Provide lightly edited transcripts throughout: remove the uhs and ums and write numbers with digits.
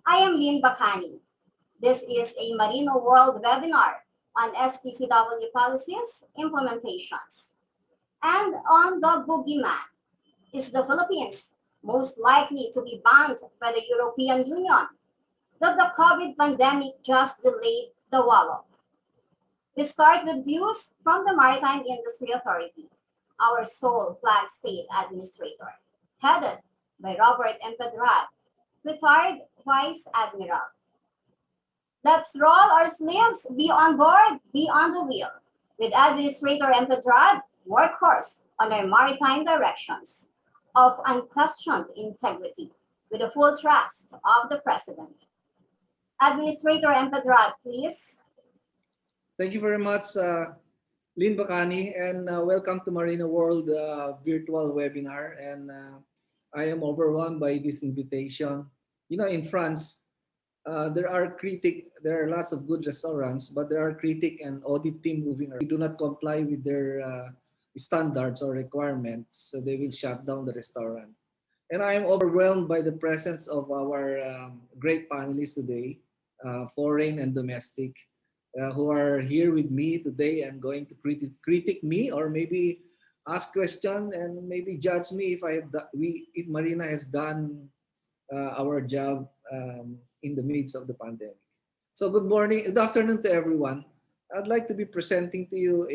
I am Lynn Bacani. This is a Marino World webinar on Stcw policies implementations. And on the boogeyman, is the Philippines most likely to be banned by the European Union? That the COVID pandemic just delayed the wallop? We start with views from the Maritime Industry Authority, our sole flag state administrator, headed by Robert M. Pedrad, retired Vice Admiral. Let's roll our sleeves, be on board, be on the wheel. With Administrator M. Pedrad, workhorse on our maritime directions of unquestioned integrity, with the full trust of the President. Administrator M. Pedrad, please. Thank you very much, Lynn Bacani, and welcome to Marino World virtual webinar. And I am overwhelmed by this invitation. You know, in France, there are lots of good restaurants, but there are critic and audit team moving around. They do not comply with their standards or requirements, so they will shut down the restaurant. And I am overwhelmed by the presence of our great panelists today, foreign and domestic, who are here with me today and going to critic me, or maybe ask question and maybe judge me if if Marina has done our job in the midst of the pandemic. So good afternoon to everyone. I'd like to be presenting to you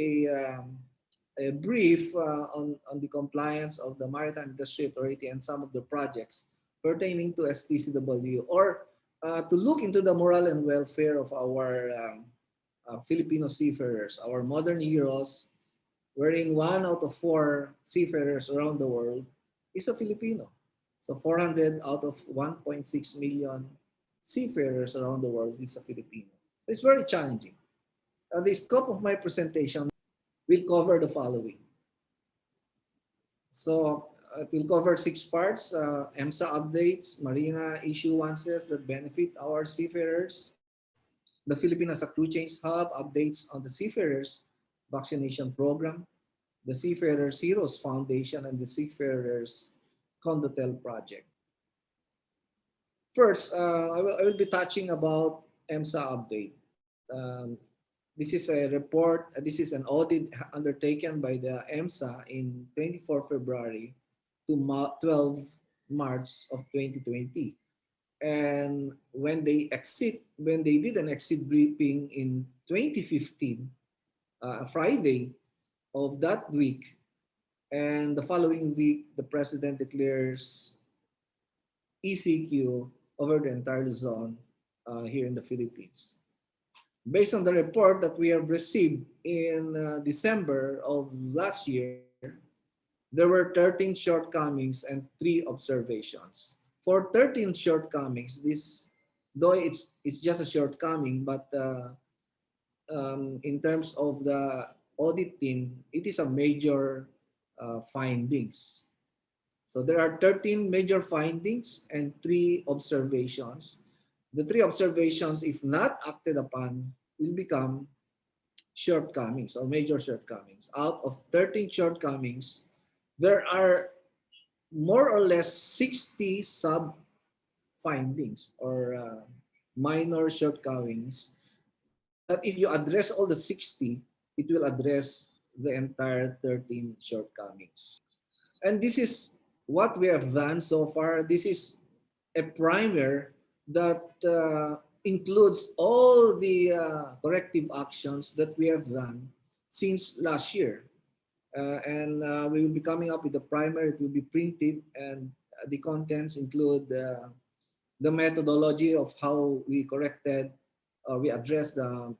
a brief on the compliance of the Maritime Industry Authority and some of the projects pertaining to STCW, or to look into the moral and welfare of our Filipino seafarers, our modern heroes, wherein 1 out of 4 seafarers around the world is a Filipino. So 400 out of 1.6 million seafarers around the world is a Filipino. It's very challenging. The scope of my presentation will cover the following. So it will cover 6 parts: EMSA updates, Marina issuances that benefit our seafarers, the Philippine as a Crew Change Hub updates on the Seafarers Vaccination Program, the Seafarers Heroes Foundation, and the Seafarers Condotel Project. First, I will be touching about EMSA update. This is a report, this is an audit undertaken by the EMSA in 24 February to 12 March of 2020. And when they did an exit briefing in 2015, Friday of that week, and the following week, the president declares ECQ over the entire zone here in the Philippines. Based on the report that we have received in December of last year, there were 13 shortcomings and 3 observations. For 13 shortcomings, though it's just a shortcoming, but in terms of the audit team, it is a major findings. So there are 13 major findings and 3 observations. The 3 observations, if not acted upon, will become shortcomings or major shortcomings. Out of 13 shortcomings, there are more or less 60 sub findings or minor shortcomings that if you address all the 60, it will address the entire 13 shortcomings. And this is what we have done so far. This is a primer that includes all the corrective actions that we have done since last year. We will be coming up with a primer. It will be printed, and the contents include the methodology of how we corrected or we addressed the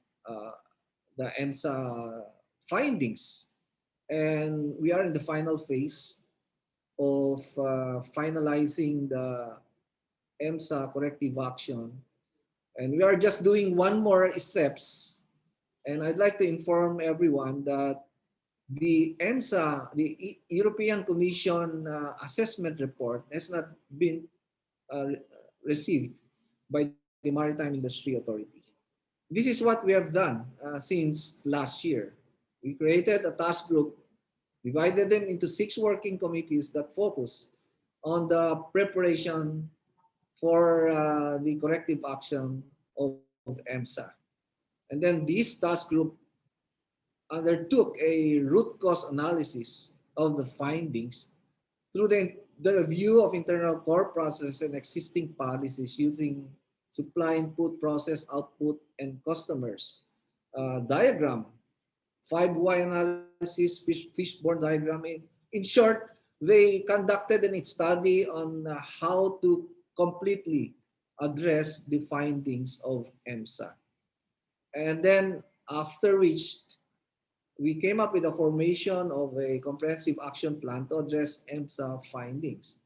EMSA findings. And we are in the final phase of finalizing the EMSA corrective action. And we are just doing one more steps. And I'd like to inform everyone that the EMSA, the European Commission assessment report has not been received by the Maritime Industry Authority. This is what we have done since last year. We created a task group, divided them into 6 working committees that focus on the preparation for the corrective action of EMSA. And then this task group undertook a root cause analysis of the findings through the review of internal core process and existing policies using supply input, process output, and customers diagram, 5 why analysis, fishbone diagram. In short, they conducted a study on how to completely address the findings of EMSA. And then after which we came up with a formation of a comprehensive action plan to address EMSA findings.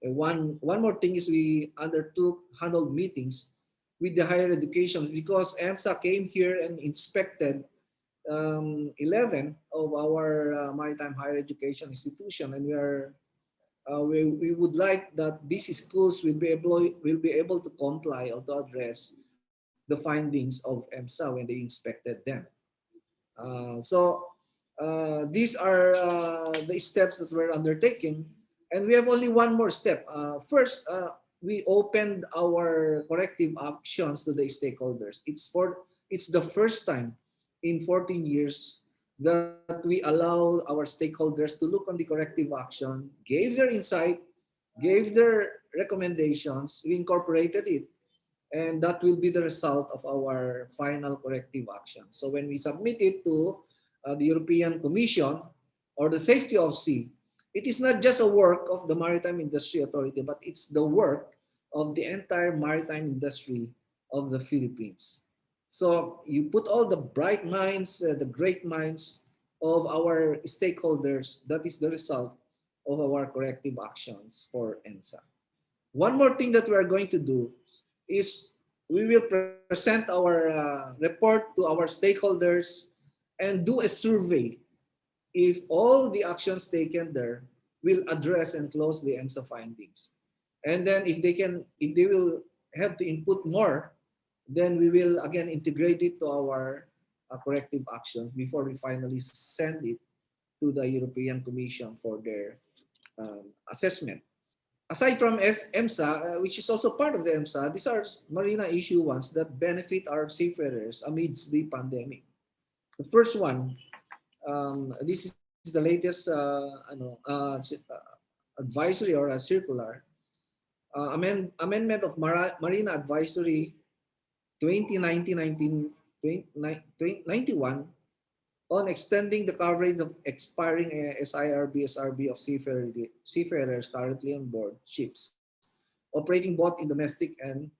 One more thing is we undertook handled meetings with the higher education because EMSA came here and inspected 11 of our maritime higher education institution, and we would like that these schools will be able to comply or to address the findings of EMSA when they inspected them. So these are the steps that we're undertaking, and we have only one more step. First, we opened our corrective actions to the stakeholders. It's the first time in 14 years that we allow our stakeholders to look on the corrective action, gave their insight, gave their recommendations, we incorporated it, and that will be the result of our final corrective action. So when we submit it to the European Commission or the Safety of Sea, it is not just a work of the Maritime Industry Authority, but it's the work of the entire maritime industry of the Philippines. So you put all the bright minds, the great minds of our stakeholders, that is the result of our corrective actions for ENSA. One more thing that we are going to do is we will present our report to our stakeholders and do a survey if all the actions taken there will address and close the EMSA findings. And then if they will have to input more, then we will again integrate it to our corrective actions before we finally send it to the European Commission for their assessment. Aside from EMSA, which is also part of the EMSA, these are marina issue ones that benefit our seafarers amidst the pandemic. The first one, this is the latest advisory or a circular amendment of Marina Advisory 2019-91 on extending the coverage of expiring SIRB of seafarers currently on board ships operating both in domestic and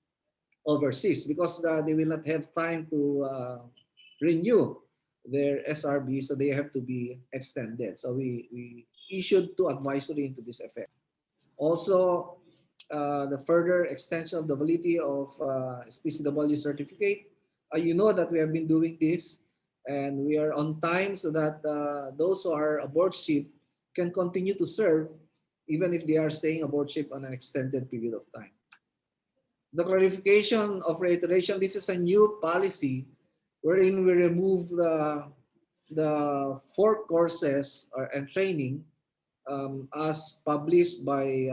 overseas, because they will not have time to renew their SRB, so they have to be extended. So we issued two advisory into this effect. Also, the further extension of the validity of Stcw certificate. You know that we have been doing this, and we are on time so that those who are aboard ship can continue to serve even if they are staying aboard ship on an extended period of time. The clarification of reiteration, this is a new policy wherein we remove the 4 courses and training as published by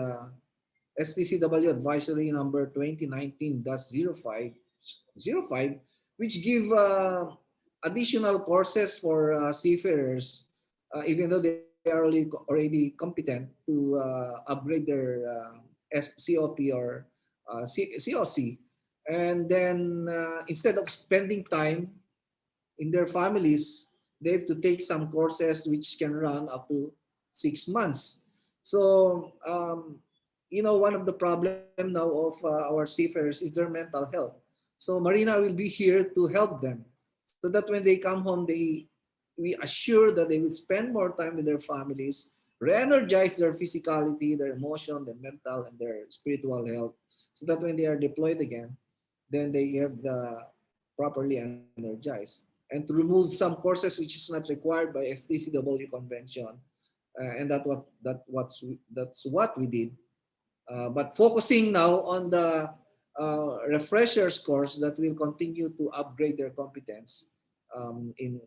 STCW Advisory number 2019-05, which give additional courses for seafarers, even though they are already competent to upgrade their COP or COC. And then instead of spending time in their families, they have to take some courses which can run up to 6 months. So, one of the problem now of our seafarers is their mental health. So Marina will be here to help them so that when they come home, we assure that they will spend more time with their families, re-energize their physicality, their emotion, their mental, and their spiritual health, so that when they are deployed again, then they have the properly energized. And to remove some courses which is not required by STCW convention, and that's what we did. But focusing now on the refreshers course that will continue to upgrade their competence in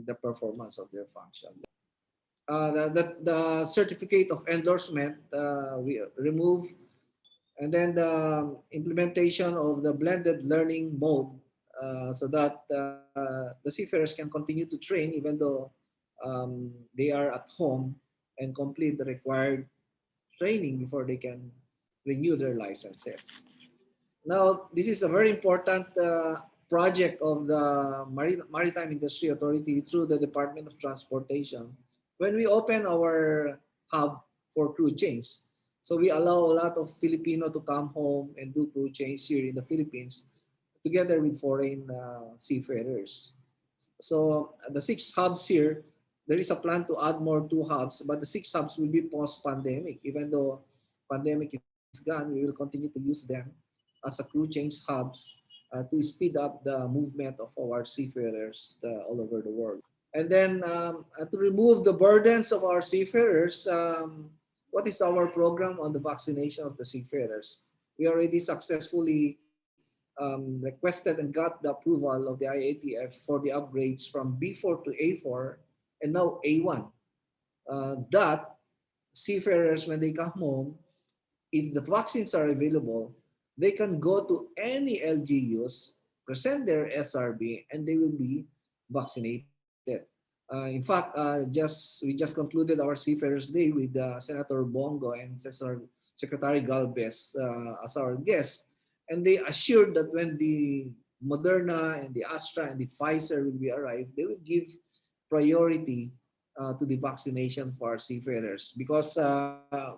the performance of their function. The certificate of endorsement we remove And then the implementation of the blended learning mode, so that the seafarers can continue to train even though they are at home, and complete the required training before they can renew their licenses. Now, this is a very important project of the Maritime Industry Authority through the Department of Transportation. When we open our hub for crew change, so we allow a lot of Filipino to come home and do crew change here in the Philippines together with foreign seafarers. So the six hubs here, there is a plan to add more two hubs, but the six hubs will be post-pandemic. Even though pandemic is gone, we will continue to use them as a crew change hubs to speed up the movement of our seafarers all over the world. And then to remove the burdens of our seafarers, what is our program on the vaccination of the seafarers? We already successfully requested and got the approval of the IATF for the upgrades from B4 to A4 and now A1. That seafarers, when they come home, if the vaccines are available, they can go to any LGUs, present their SRB, and they will be vaccinated. In fact, we just concluded our Seafarers Day with Senator Bongo and Secretary Galvez as our guests, and they assured that when the Moderna and the Astra and the Pfizer will be arrived, they will give priority to the vaccination for our seafarers, because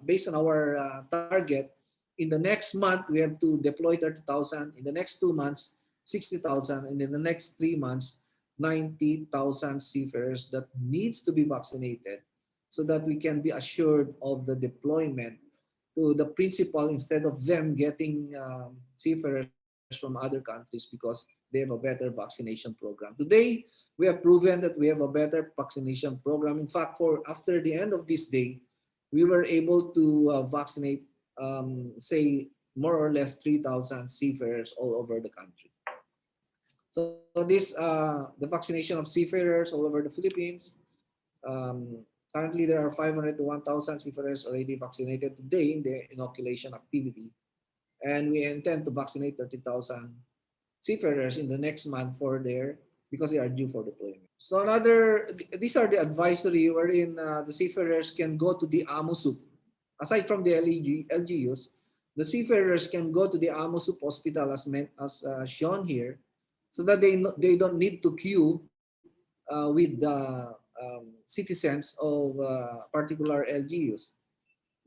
based on our target, in the next month we have to deploy 30,000, in the next 2 months 60,000, and in the next 3 months 90,000 seafarers that needs to be vaccinated, so that we can be assured of the deployment to the principal, instead of them getting seafarers from other countries because they have a better vaccination program. Today, we have proven that we have a better vaccination program. In fact, for after the end of this day, we were able to vaccinate, say, more or less 3,000 seafarers all over the country. So the vaccination of seafarers all over the Philippines. Um, Currently, there are 500 to 1,000 seafarers already vaccinated today in the inoculation activity, and we intend to vaccinate 30,000 seafarers in the next month for their because they are due for deployment. So these are the advisory wherein the seafarers can go to the AMOSUP. Aside from the LGUs, the seafarers can go to the AMOSUP hospital as shown here, so that they don't need to queue with the citizens of particular LGUs.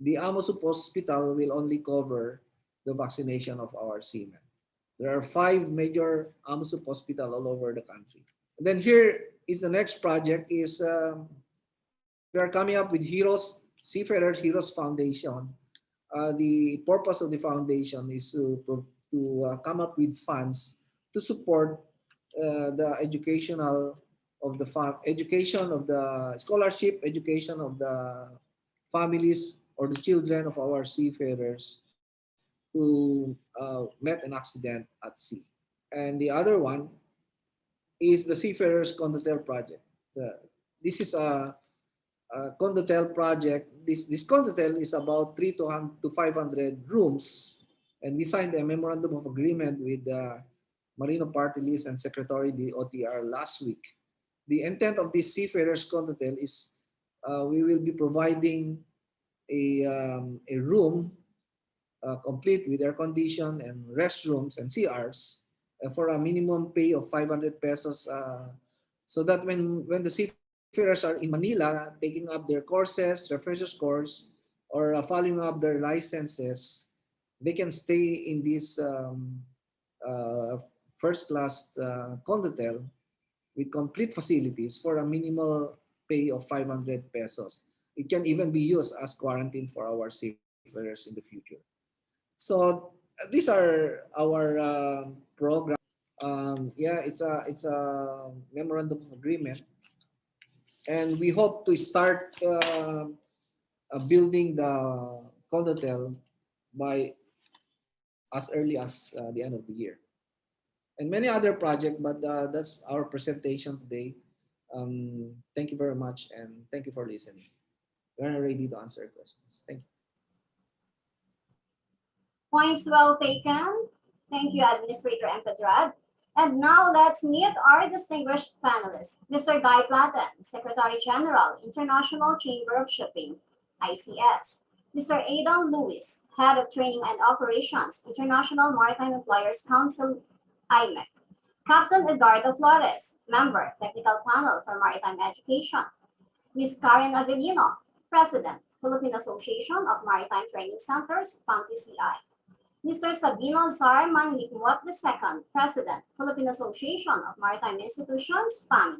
The AMOSUP hospital will only cover the vaccination of our seamen. There are 5 major AMOSUP hospital all over the country. And then here is the next project is we are coming up with Seafarers Heroes Foundation. The purpose of the foundation is to come up with funds to support the education of the scholarship education of the families or the children of our seafarers who met an accident at sea. And the other one is the Seafarers Condotel Project. This is a condotel project. This condotel is about 300 to 500 rooms, and we signed a memorandum of agreement with the Marino Party List and Secretary the OTR last week. The intent of this Seafarers Condotel is we will be providing a room complete with air condition and restrooms and CRs for a minimum pay of 500 pesos, so that when the seafarers are in Manila taking up their courses, refresher course, or following up their licenses, they can stay in this first class condotel with complete facilities for a minimal pay of 500 pesos. It can even be used as quarantine for our seafarers in the future. So these are our program. Yeah, it's a memorandum of agreement, and we hope to start building the condotel by as early as the end of the year, and many other projects. But that's our presentation today. Thank you very much, and thank you for listening. We're ready to answer questions. Thank you. Points well taken. Thank you, Administrator Empedrad. And now let's meet our distinguished panelists. Mr. Guy Platten, Secretary General, International Chamber of Shipping, ICS. Mr. Aidan Lewis, Head of Training and Operations, International Maritime Employers Council, IMEC. Captain Edgardo Flores, Member, Technical Panel for Maritime Education. Ms. Karen Avellino, President, Philippine Association of Maritime Training Centers, PANTCI. Mr. Sabino Zar Manlikmuat II, President, Philippine Association of Maritime Institutions, FAMI.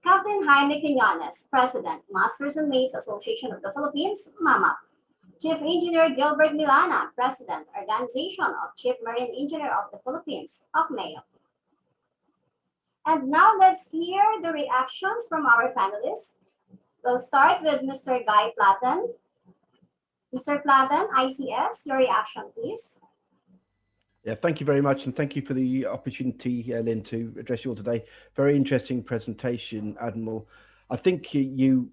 Captain Jaime Quiñones, President, Masters and Mates Association of the Philippines, MAMA. Chief Engineer Gilbert Milana, President, Organization of Chief Marine Engineer of the Philippines, OCMEO. And now let's hear the reactions from our panelists. We'll start with Mr. Guy Platten. Mr. Platten, ICS, your reaction, please. Yeah, thank you very much, and thank you for the opportunity, Lynn, to address you all today. Very interesting presentation, Admiral. I think you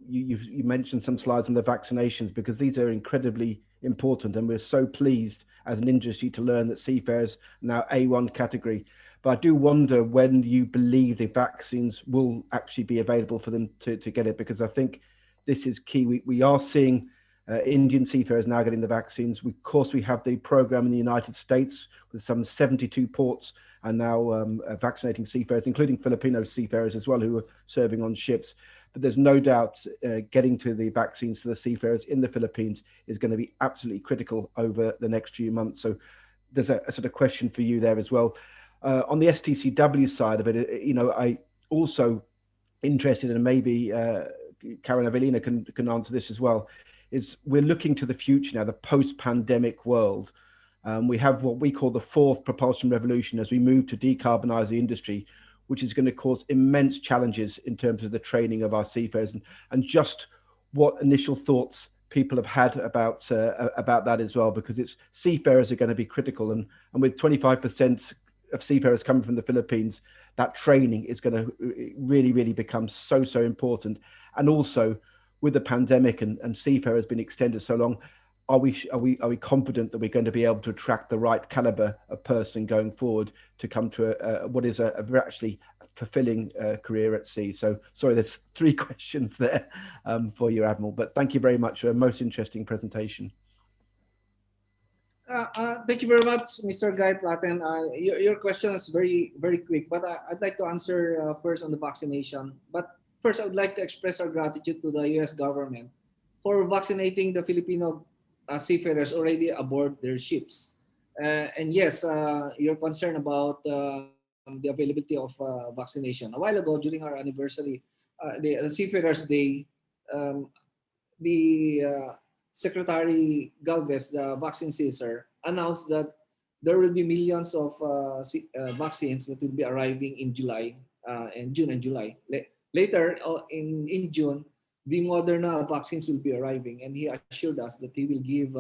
mentioned some slides on the vaccinations, because these are incredibly important, and we're so pleased as an industry to learn that seafarers are now A1 category. But I do wonder when you believe the vaccines will actually be available for them to get it, because I think this is key. We are seeing Indian seafarers now getting the vaccines. Of course, we have the program in the United States with some 72 ports and now vaccinating seafarers, including Filipino seafarers as well, who are serving on ships. But there's no doubt getting to the vaccines to the seafarers in the Philippines is going to be absolutely critical over the next few months. So there's a sort of question for you there as well. On the STCW side of it, I also interested, and maybe Karen Avellino can answer this as well, is we're looking to the future now, the post-pandemic world. We have what we call the fourth propulsion revolution as we move to decarbonize the industry, which is going to cause immense challenges in terms of the training of our seafarers, and just what initial thoughts people have had about that as well, because it's seafarers are going to be critical, and with 25% of seafarers coming from the Philippines, that training is going to really become so important. And also, with the pandemic and seafarers being extended so long, are we confident that we're going to be able to attract the right caliber of person going forward to come to what is a very actually fulfilling career at sea? So sorry, there's 3 questions there for you, Admiral, but thank you very much for a most interesting presentation. Thank you very much, Mr. Guy Platten. Your question is very quick, but I'd like to answer first on the vaccination. But first, I would like to express our gratitude to the U.S. government for vaccinating the Filipino seafarers already aboard their ships. And yes, your concern about the availability of vaccination. A while ago, during our anniversary, the Seafarers Day, the Secretary Galvez, the vaccine seizor, announced that there will be millions of vaccines that will be arriving in July, and June and July. Later, in June, the Moderna vaccines will be arriving, and he assured us that he will give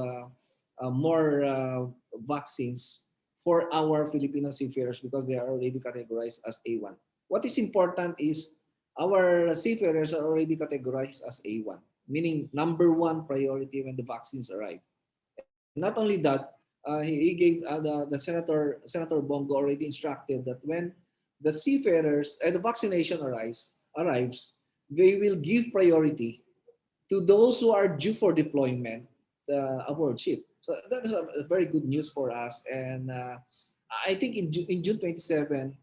more vaccines for our Filipino seafarers because they are already categorized as A1. What is important is our seafarers are already categorized as A1, meaning number 1 priority when the vaccines arrive. And not only that, he gave the Senator Bongo already instructed that when the seafarers and the vaccination arrives, they will give priority to those who are due for deployment aboard ship. So that is a very good news for us. And I think in June 27,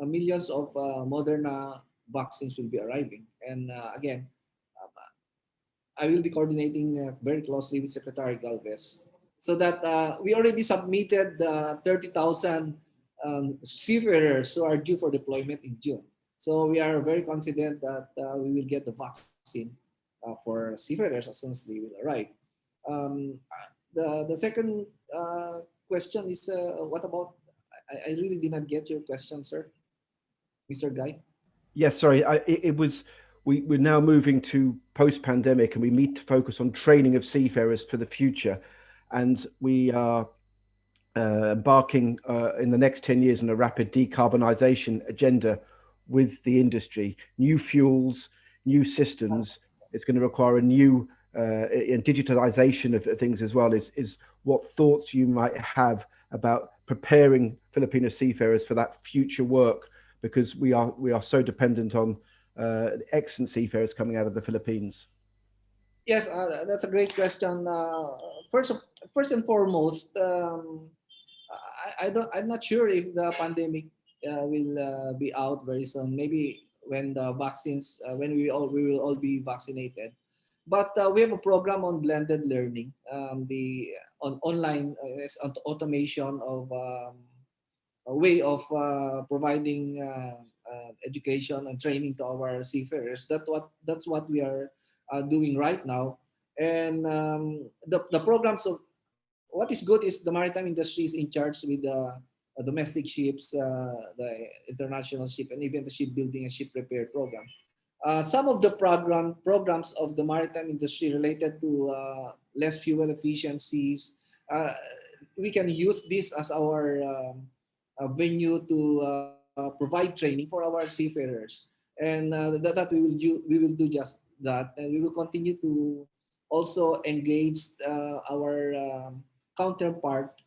millions of Moderna vaccines will be arriving. And again, I will be coordinating very closely with Secretary Galvez so that we already submitted the 30,000 seafarers who are due for deployment in June. So we are very confident that we will get the vaccine for seafarers as soon as they will arrive. The second question is what about? I really did not get your question, sir, Mr. Guy. Yes, sorry. It was we're now moving to post-pandemic, and we need to focus on training of seafarers for the future, and we are embarking in the next 10 years on a rapid decarbonisation agenda with the industry. New fuels, new systems. It's going to require a new and digitalization of things as well is what thoughts you might have about preparing Filipino seafarers for that future work, because we are so dependent on excellent seafarers coming out of the Philippines. Yes, that's a great question. First and foremost, I'm not sure if the pandemic will be out very soon. Maybe when the vaccines, when we will all be vaccinated. But we have a program on blended learning, the on online automation of a way of providing education and training to our seafarers. That's what we are doing right now. And the programs of what is good is the maritime industry is in charge with the domestic ships, the international ship, and even the shipbuilding and ship repair program. Some of the programs of the maritime industry related to less fuel efficiencies, uh, we can use this as our venue to provide training for our seafarers, and that we will do just that, and we will continue to also engage our counterpart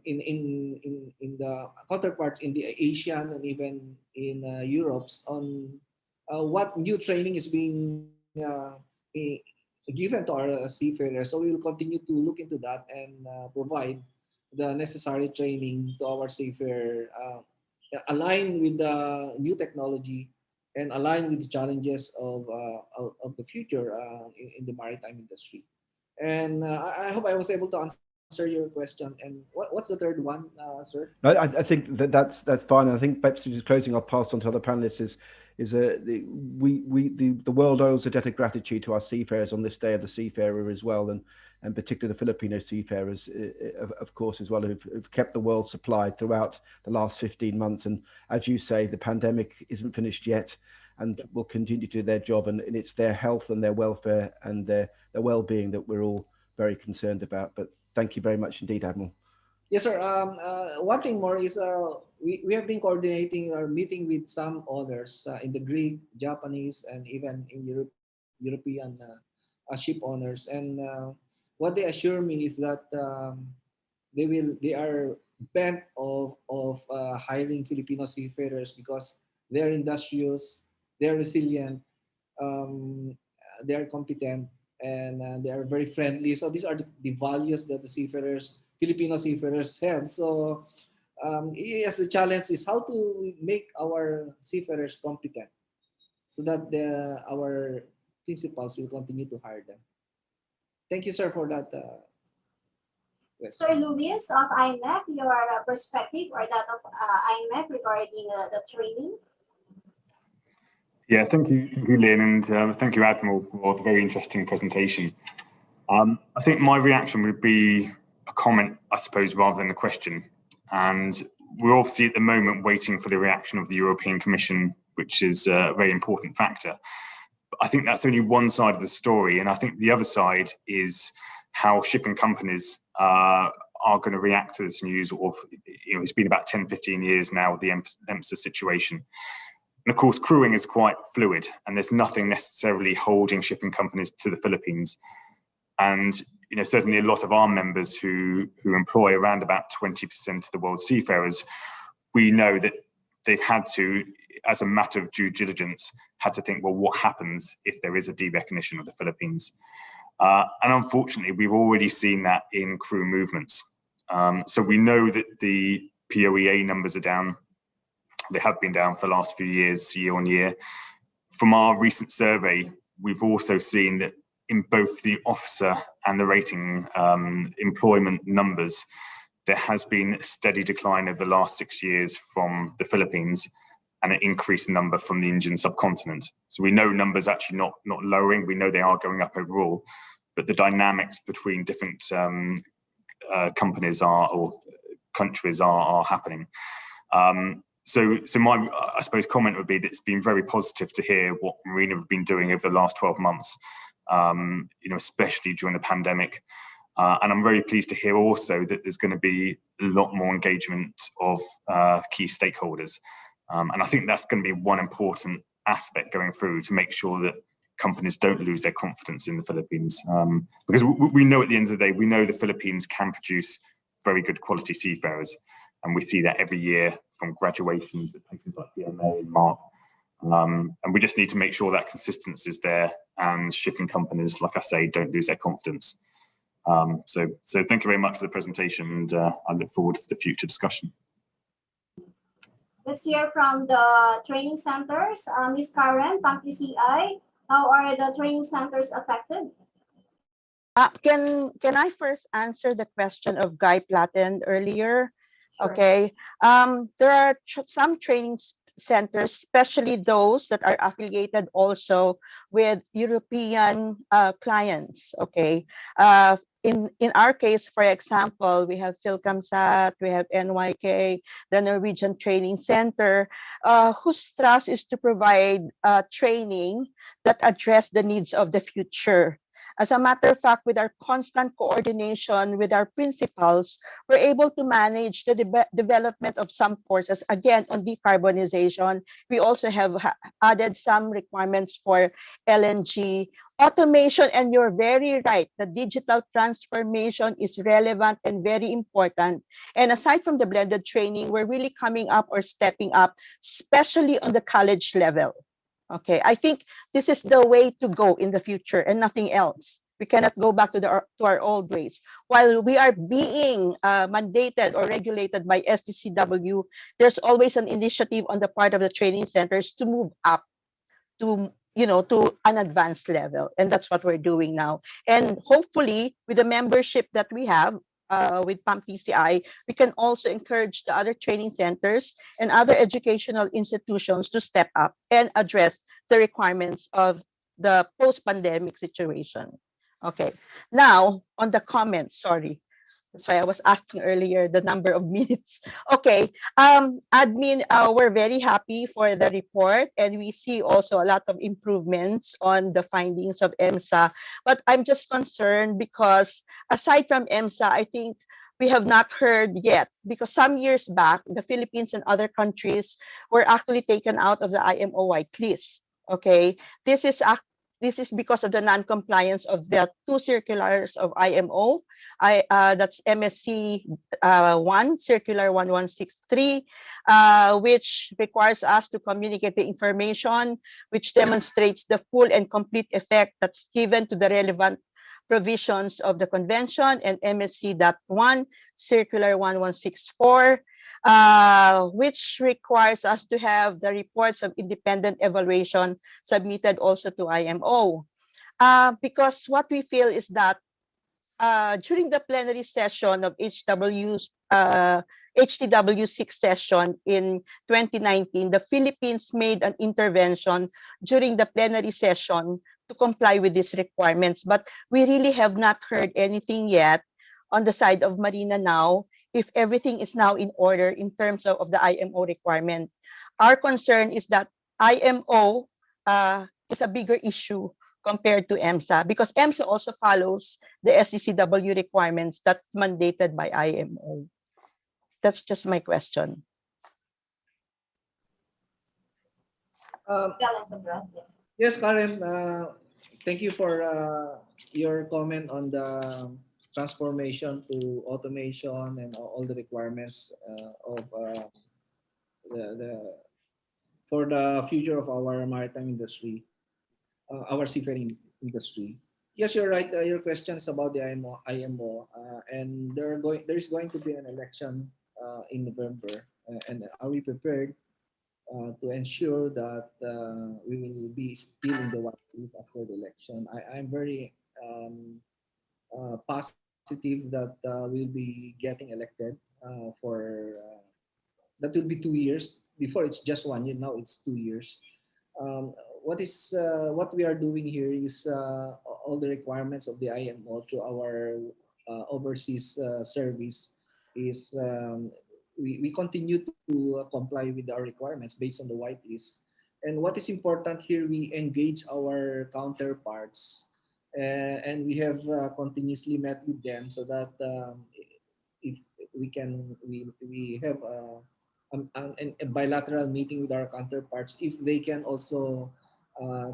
in the counterparts in the Asian and even in Europe's on what new training is being given to our seafarers. So we will continue to look into that and provide the necessary training to our seafarer, align with the new technology and align with the challenges of the future in the maritime industry. And I hope I was able to answer your question. And what's the third one, sir? I think that's fine. I think perhaps just closing, I'll pass on to other panelists. Is the world owes a debt of gratitude to our seafarers on this day of the seafarer as well, and particularly the Filipino seafarers, of course, as well, who've kept the world supplied throughout the last 15 months. And as you say, the pandemic isn't finished yet, and will continue to do their job, and it's their health and their welfare and their well-being that we're all very concerned about. But thank you very much indeed, Admiral. Yes, sir. One thing more is we have been coordinating or meeting with some owners in the Greek, Japanese, and even in European ship owners. And what they assure me is that they are bent of hiring Filipino seafarers because they're industrious, they're resilient, um, they're competent, and they are very friendly. So these are the values that the seafarers, Filipino seafarers, have. So yes, the challenge is how to make our seafarers competent so that our principals will continue to hire them. Thank you, sir, for that Sir question. Luis of IMEC, your perspective or that of IMEC regarding the training? Yeah, thank you, Lynn, and thank you, Admiral, for the very interesting presentation. I think my reaction would be a comment, I suppose, rather than a question. And we're obviously at the moment waiting for the reaction of the European Commission, which is a very important factor. But I think that's only one side of the story. And I think the other side is how shipping companies are going to react to this news. It's been about 10, 15 years now with the EMSA situation. And of course, crewing is quite fluid, and there's nothing necessarily holding shipping companies to the Philippines. And certainly a lot of our members who employ around about 20% of the world's seafarers, we know that they've had to, as a matter of due diligence, had to think, well, what happens if there is a derecognition of the Philippines? And unfortunately, we've already seen that in crew movements. So we know that the POEA numbers are down. They have been down for the last few years, year on year. From our recent survey, we've also seen that in both the officer and the rating employment numbers, there has been a steady decline over the last 6 years from the Philippines and an increased number from the Indian subcontinent. So we know numbers actually not lowering. We know they are going up overall, but the dynamics between different companies or countries are happening. So my, I suppose, comment would be that it's been very positive to hear what Marina have been doing over the last 12 months, especially during the pandemic. And I'm very pleased to hear also that there's going to be a lot more engagement of key stakeholders. And I think that's going to be one important aspect going through to make sure that companies don't lose their confidence in the Philippines. Because we know at the end of the day, we know the Philippines can produce very good quality seafarers. And we see that every year from graduations at places like BMA and Mark. And we just need to make sure that consistency is there and shipping companies, like I say, don't lose their confidence. So thank you very much for the presentation, and I look forward to the future discussion. Let's hear from the training centers. Ms. Karen, from PCI, how are the training centers affected? Can I first answer the question of Guy Platten earlier? Sure. Okay. There are some training centers, especially those that are affiliated also with European clients. Okay. In our case, for example, we have Philcamsat, we have NYK, the Norwegian Training Center, whose thrust is to provide training that address the needs of the future. As a matter of fact, with our constant coordination with our principals, we're able to manage the development of some courses, again, on decarbonization. We also have added some requirements for LNG, automation, and you're very right, the digital transformation is relevant and very important. And aside from the blended training, we're really coming up or stepping up, especially on the college level. Okay, I think this is the way to go in the future and nothing else. We cannot go back to our old ways. While we are being mandated or regulated by Stcw, there's always an initiative on the part of the training centers to move up to to an advanced level, and that's what we're doing now. And hopefully, with the membership that we have, with PAM-PCI, we can also encourage the other training centers and other educational institutions to step up and address the requirements of the post-pandemic situation. Okay, now on the comments, sorry. That's why I was asking earlier the number of minutes. Okay, admin, we're very happy for the report, and we see also a lot of improvements on the findings of EMSA. But I'm just concerned because aside from EMSA, I think we have not heard yet, because some years back, the Philippines and other countries were actually taken out of the IMO whitelist. Okay, this is because of the non-compliance of the two circulars of IMO. That's MSC 1, Circular 1163, which requires us to communicate the information which demonstrates the full and complete effect that's given to the relevant provisions of the convention, and MSC.1, Circular 1164, which requires us to have the reports of independent evaluation submitted also to IMO. Because what we feel is that during the plenary session of HTW 6 session in 2019, the Philippines made an intervention during the plenary session to comply with these requirements. But we really have not heard anything yet on the side of Marina now, if everything is now in order in terms of the IMO requirement. Our concern is that IMO is a bigger issue compared to EMSA, because EMSA also follows the SCCW requirements that's mandated by IMO. That's just my question. Yes, Karen, thank you for your comment on the transformation to automation and all the requirements of the for the future of our maritime industry, our seafaring industry. Yes, you're right. Your question is about the IMO, and there is going to be an election in November. And are we prepared to ensure that we will be still in the white list after the election? I'm very positive that we'll be getting elected for that will be 2 years. Before it's just 1 year, now it's 2 years. What we are doing here is all the requirements of the IMO to our overseas service is we continue to comply with our requirements based on the whitelist. And what is important here, we engage our counterparts, and we have continuously met with them so that if we have a bilateral meeting with our counterparts, if they can also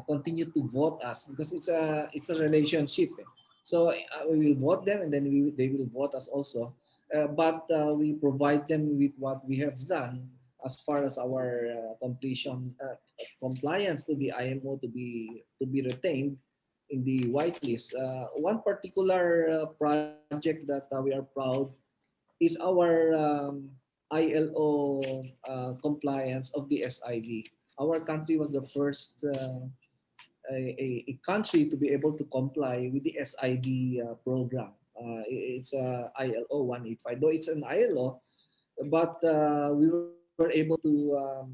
continue to vote us because it's a relationship. So we will vote them and then they will vote us also. But we provide them with what we have done as far as our completion compliance to the IMO to be retained in the whitelist. One particular project that we are proud is our ILO compliance of the SID. Our country was the first a country to be able to comply with the SID program. It's ILO 185, though it's an ILO, but we were able to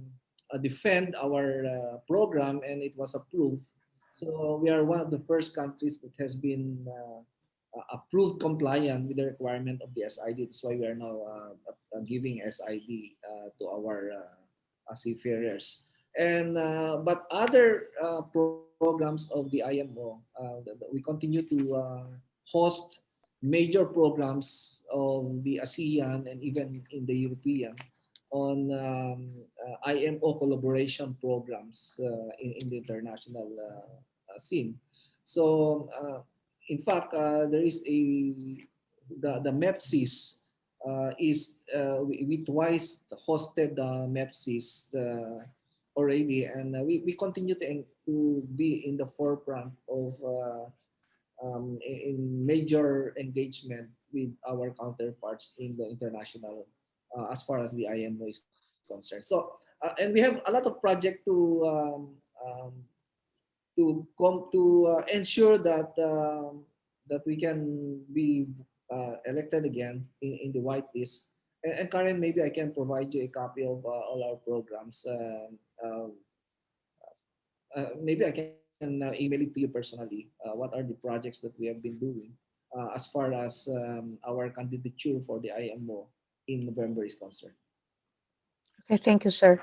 defend our program and it was approved. So we are one of the first countries that has been approved compliant with the requirement of the SID. That's why we are now giving SID to our seafarers. And but other programs of the IMO, we continue to host major programs of the ASEAN and even in the European on IMO collaboration programs in the international scene. So, in fact, there is the MEPSIS we twice hosted the MEPSIS already, and we continue to be in the forefront of in major engagement with our counterparts in the international as far as the IMO is concerned. So, and we have a lot of project to ensure that we can be elected again in the whitelist. And Karen, maybe I can provide you a copy of all our programs. Maybe I can email it to you personally. What are the projects that we have been doing as far as our candidature for the IMO in November is concerned? Okay, thank you, sir.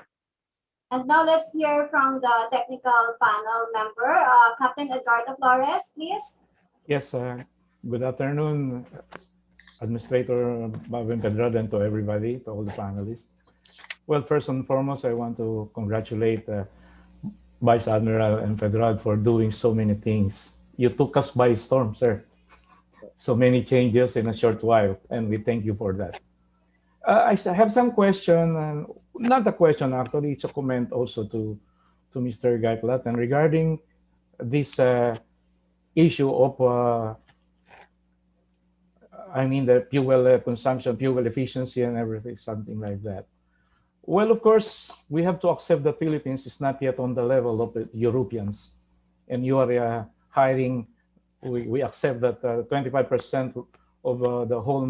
And now let's hear from the technical panel member, Captain Edgardo Flores, please. Yes, good afternoon, Administrator Bavin Pedrad, and to everybody, to all the panelists. Well, first and foremost, I want to congratulate Vice Admiral and Pedrad for doing so many things. You took us by storm, sir. So many changes in a short while, and we thank you for that. Have some question, and not a question actually, it's a comment also to Mr. Gaitlat, and regarding this issue of I mean the fuel consumption, fuel efficiency, and everything, something like that. Well, of course, we have to accept that Philippines is not yet on the level of the Europeans, and you are hiring. We accept that 25% of the whole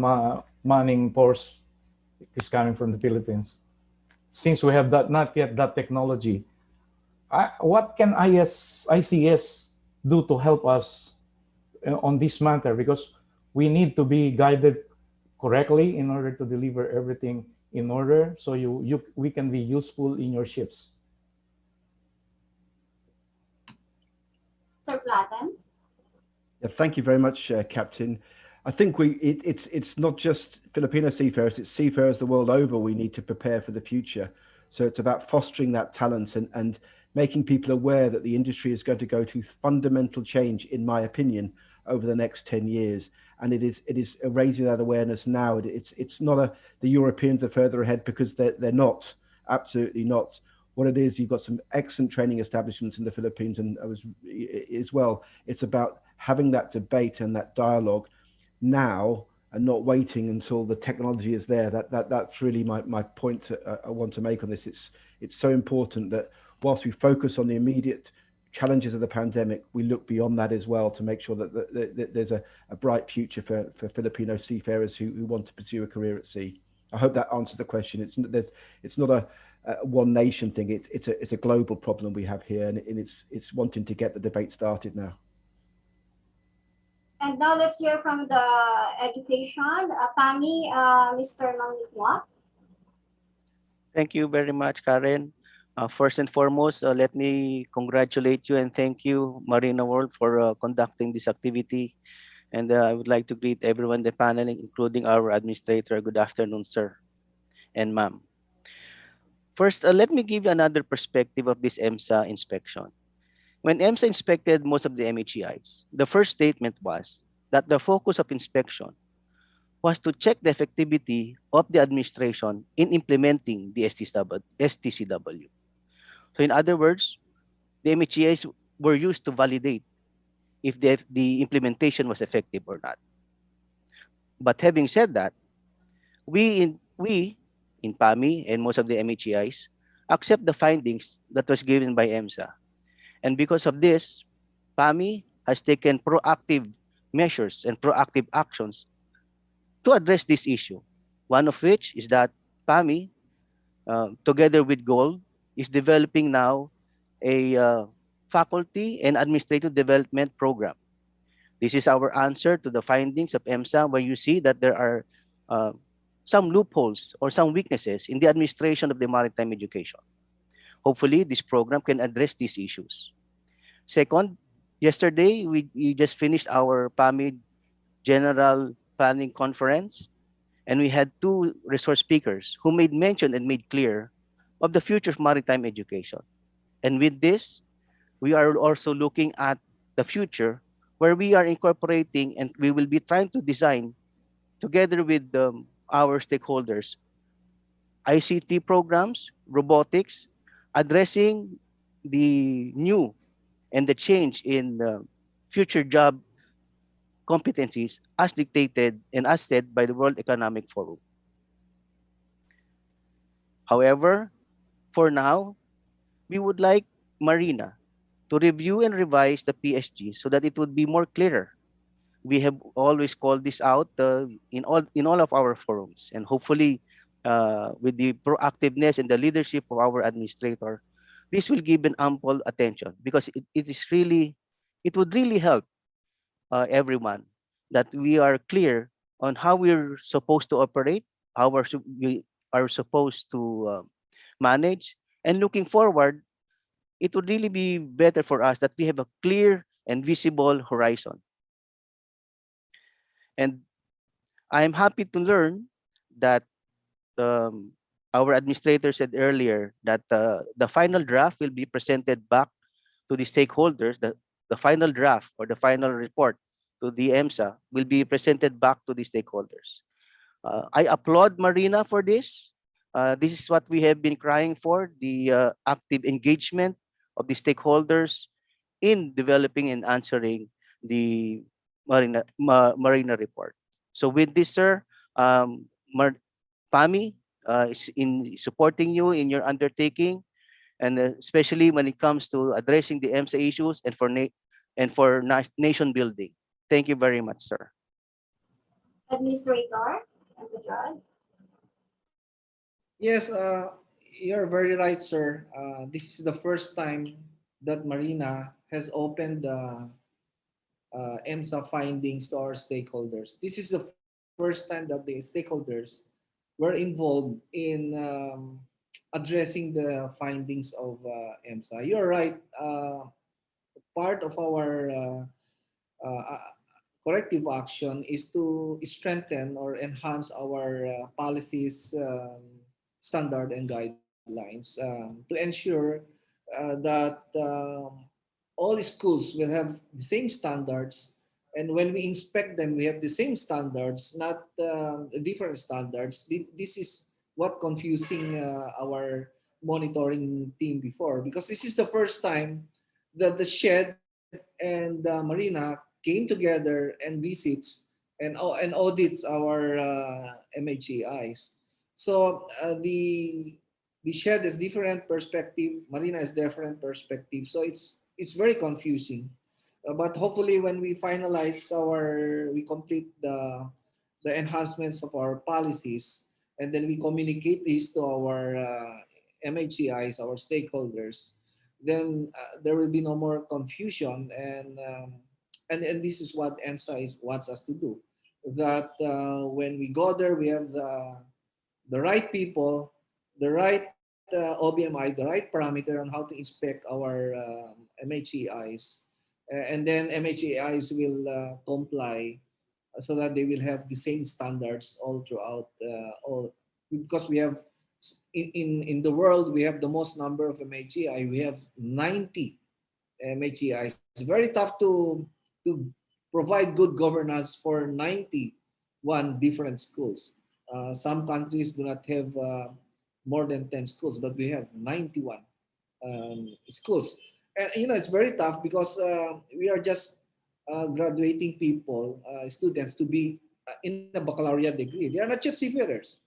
manning force is coming from the Philippines. Since we have that not yet that technology, what can ICS do to help us on this matter? Because we need to be guided correctly in order to deliver everything in order, so we can be useful in your ships. Sir Platten. Yeah, thank you very much, Captain. I think it's not just Filipino seafarers, it's seafarers the world over. We need to prepare for the future. So it's about fostering that talent and making people aware that the industry is going to go through fundamental change, in my opinion, over the next 10 years. And it is raising that awareness now. It's not the Europeans are further ahead, because they're not, absolutely not. What it is, you've got some excellent training establishments in the Philippines, and as well. It's about having that debate and that dialogue now, and not waiting until the technology is there. That's really my point I want to make on this. It's so important that whilst we focus on the immediate challenges of the pandemic, we look beyond that as well, to make sure that there's a bright future for Filipino seafarers who want to pursue a career at sea. I hope that answers the question. It's not a one nation thing. It's a global problem we have here, and it's wanting to get the debate started now. And now let's hear from the education. PAMI, Mr. Nangitwa. Thank you very much, Karen. First and foremost, let me congratulate you and thank you, Marino World, for conducting this activity. And I would like to greet everyone in the panel, including our administrator. Good afternoon, sir and ma'am. First, let me give you another perspective of this EMSA inspection. When EMSA inspected most of the MHEIs, the first statement was that the focus of inspection was to check the effectivity of the administration in implementing the STCW. So in other words, the MHEIs were used to validate if the implementation was effective or not. But having said that, we in PAMI and most of the MHEIs accept the findings that was given by EMSA. And because of this, PAMI has taken proactive measures and proactive actions to address this issue. One of which is that PAMI, together with Gold, is developing now a faculty and administrative development program. This is our answer to the findings of EMSA, where you see that there are uh, some loopholes or some weaknesses in the administration of the maritime education. Hopefully, this program can address these issues. Second, yesterday we just finished our PAMI General Planning Conference, and we had two resource speakers who made mention and made clear of the future of maritime education. And with this, we are also looking at the future where we are incorporating and we will be trying to design together with our stakeholders ICT programs, robotics, addressing the new and the change in future job competencies as dictated and as said by the World Economic Forum. However, for now, we would like Marina to review and revise the PSG so that it would be more clearer. We have always called this out in all of our forums, and hopefully, with the proactiveness and the leadership of our administrator, this will give an ample attention because it would really help everyone that we are clear on how we're supposed to operate, we are supposed to manage, and looking forward, it would really be better for us that we have a clear and visible horizon. And I'm happy to learn that um, our administrator said earlier that the final draft will be presented back to the stakeholders. The final draft or the final report to the EMSA will be presented back to the stakeholders. I applaud Marina for this. This is what we have been crying for, the active engagement of the stakeholders in developing and answering the Marina report. So with this, sir, Mar- PAMI is in supporting you in your undertaking, and especially when it comes to addressing the EMSA issues and for nation building. Thank you very much, sir. Administrator and the judge. Yes, you're very right, sir. This is the first time that Marina has opened the EMSA findings to our stakeholders. This is the first time that the stakeholders were involved in addressing the findings of EMSA. You're right. Part of our corrective action is to strengthen or enhance our policies, standard, and guidelines to ensure that all schools will have the same standards. And when we inspect them, we have the same standards, not different standards. This is what confusing our monitoring team before, because this is the first time that the shed and Marina came together and visits and audits our MHEIs. So the shed is different perspective, Marina is different perspective. So it's very confusing. But hopefully, when we finalize we complete the enhancements of our policies, and then we communicate this to our MHCIs, our stakeholders, then there will be no more confusion. And this is what EMSA wants us to do. That when we go there, we have the right people, the right OBMI, the right parameter on how to inspect our MHEIs. And then MHEIs will comply so that they will have the same standards all throughout all, because we have in the world we have the most number of MHEI. We have 90 MHEI. It's very tough to provide good governance for 91 different schools. Some countries do not have more than 10 schools, but we have 91 schools. And it's very tough because we are just graduating people, students, to be in a baccalaureate degree. They are not yet seafarers.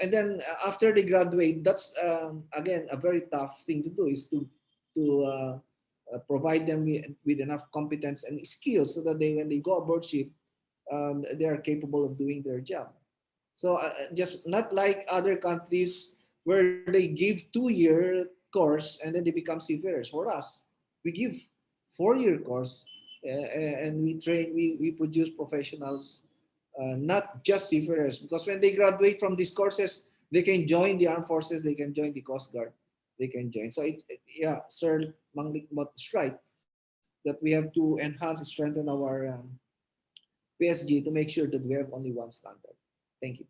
And then after they graduate, that's again a very tough thing to do, is to provide them with enough competence and skills so that when they go aboard ship, they are capable of doing their job. So just not like other countries where they give 2-year course and then they become seafarers. For us, we give 4-year course, and we train, we produce professionals, not just seafarers. Because when they graduate from these courses, they can join the armed forces, they can join the Coast Guard, they can join. So yeah, Sir Manglikmot is right that we have to enhance and strengthen our PSG to make sure that we have only one standard. Thank you.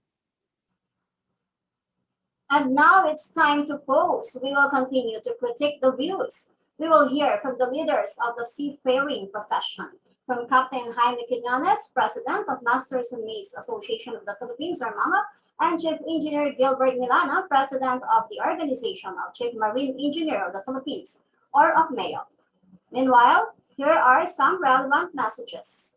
And now it's time to pose. We will continue to critique the views. We will hear from the leaders of the seafaring profession, from Captain Jaime Quinones, President of Masters and Mates Association of the Philippines, or MAMA, and Chief Engineer Gilbert Milana, President of the Organization of Chief Marine Engineer of the Philippines, or of MAO. Meanwhile, here are some relevant messages.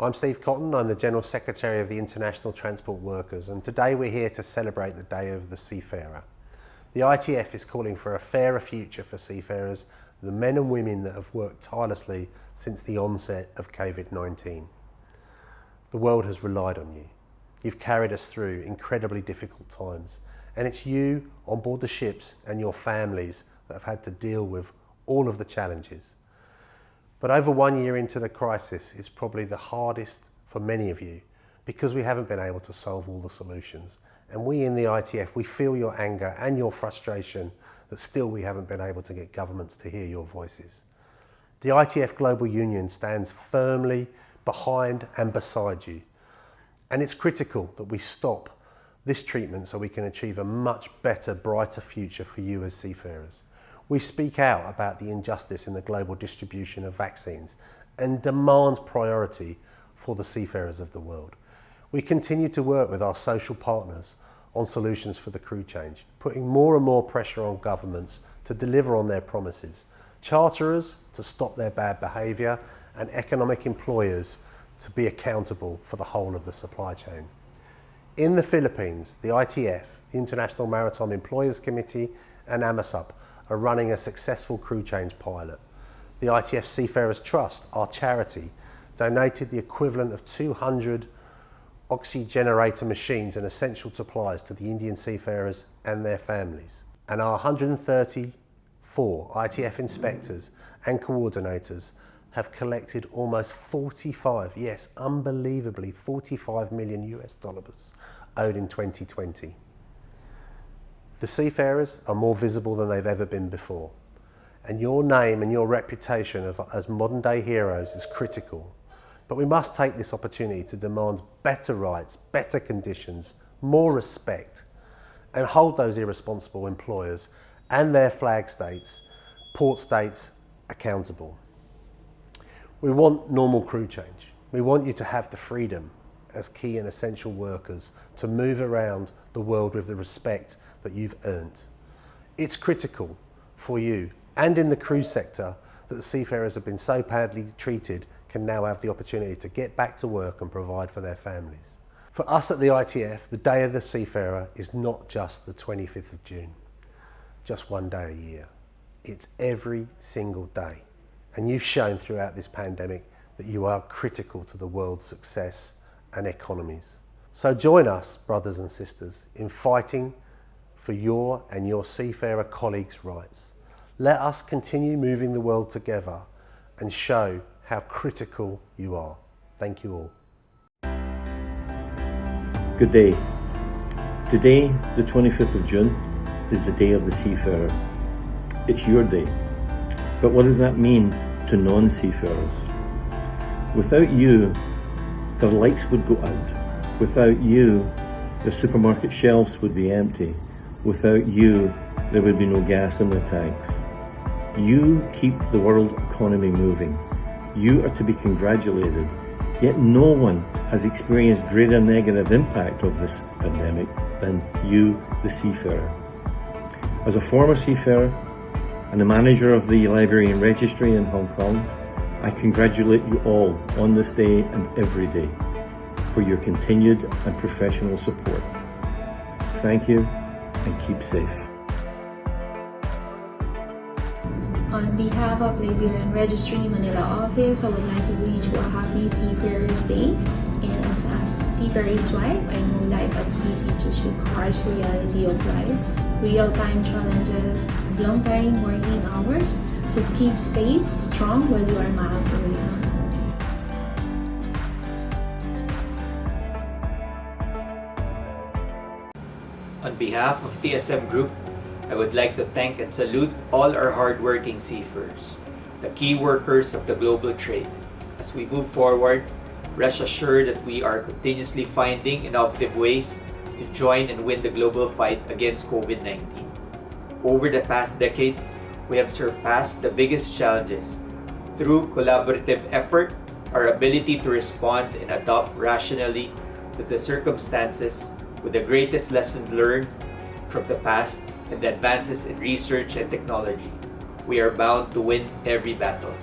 I'm Steve Cotton, I'm the General Secretary of the International Transport Workers, and today we're here to celebrate the Day of the Seafarer. The ITF is calling for a fairer future for seafarers, the men and women that have worked tirelessly since the onset of COVID-19. The world has relied on you. You've carried us through incredibly difficult times, and it's you on board the ships and your families that have had to deal with all of the challenges. But over 1 year into the crisis is probably the hardest for many of you, because we haven't been able to solve all the solutions. And we in the ITF, we feel your anger and your frustration that still we haven't been able to get governments to hear your voices. The ITF Global Union stands firmly behind and beside you. And it's critical that we stop this treatment so we can achieve a much better, brighter future for you as seafarers. We speak out about the injustice in the global distribution of vaccines and demand priority for the seafarers of the world. We continue to work with our social partners on solutions for the crew change, putting more and more pressure on governments to deliver on their promises, charterers to stop their bad behaviour, and economic employers to be accountable for the whole of the supply chain. In the Philippines, the ITF, the International Maritime Employers Committee, and AMASUP are running a successful crew change pilot. The ITF Seafarers Trust, our charity, donated the equivalent of 200 oxygenator machines and essential supplies to the Indian seafarers and their families. And our 134 ITF inspectors and coordinators have collected almost 45, yes, unbelievably, 45 million US dollars owed in 2020. The seafarers are more visible than they've ever been before, and your name and your reputation as modern day heroes is critical. But we must take this opportunity to demand better rights, better conditions, more respect, and hold those irresponsible employers and their flag states, port states, accountable. We want normal crew change. We want you to have the freedom as key and essential workers to move around the world with the respect that you've earned. It's critical for you and in the cruise sector that the seafarers have been so badly treated can now have the opportunity to get back to work and provide for their families. For us at the ITF, the Day of the Seafarer is not just the 25th of June, just one day a year. It's every single day. And you've shown throughout this pandemic that you are critical to the world's success and economies. So join us, brothers and sisters, in fighting for your and your seafarer colleagues' rights. Let us continue moving the world together and show how critical you are. Thank you all. Good day. Today, the 25th of June, is the Day of the Seafarer. It's your day. But what does that mean to non-seafarers? Without you, the lights would go out. Without you, the supermarket shelves would be empty. Without you, there would be no gas in the tanks. You keep the world economy moving. You are to be congratulated. Yet no one has experienced greater negative impact of this pandemic than you, the seafarer. As a former seafarer and the manager of the Liberian Registry in Hong Kong, I congratulate you all on this day and every day for your continued and professional support. Thank you and keep safe. On behalf of Liberian Registry Manila office, I would like to wish you a happy Seafarers Day. And as a seafarer's wife, I know life at sea teaches you harsh reality of life, real-time challenges, long tiring working hours. So keep safe, strong while you are miles away from home. On behalf of TSM Group, I would like to thank and salute all our hardworking seafarers, the key workers of the global trade. As we move forward, rest assured that we are continuously finding innovative ways to join and win the global fight against COVID-19. Over the past decades, we have surpassed the biggest challenges. Through collaborative effort, our ability to respond and adapt rationally to the circumstances with the greatest lessons learned from the past and the advances in research and technology, we are bound to win every battle.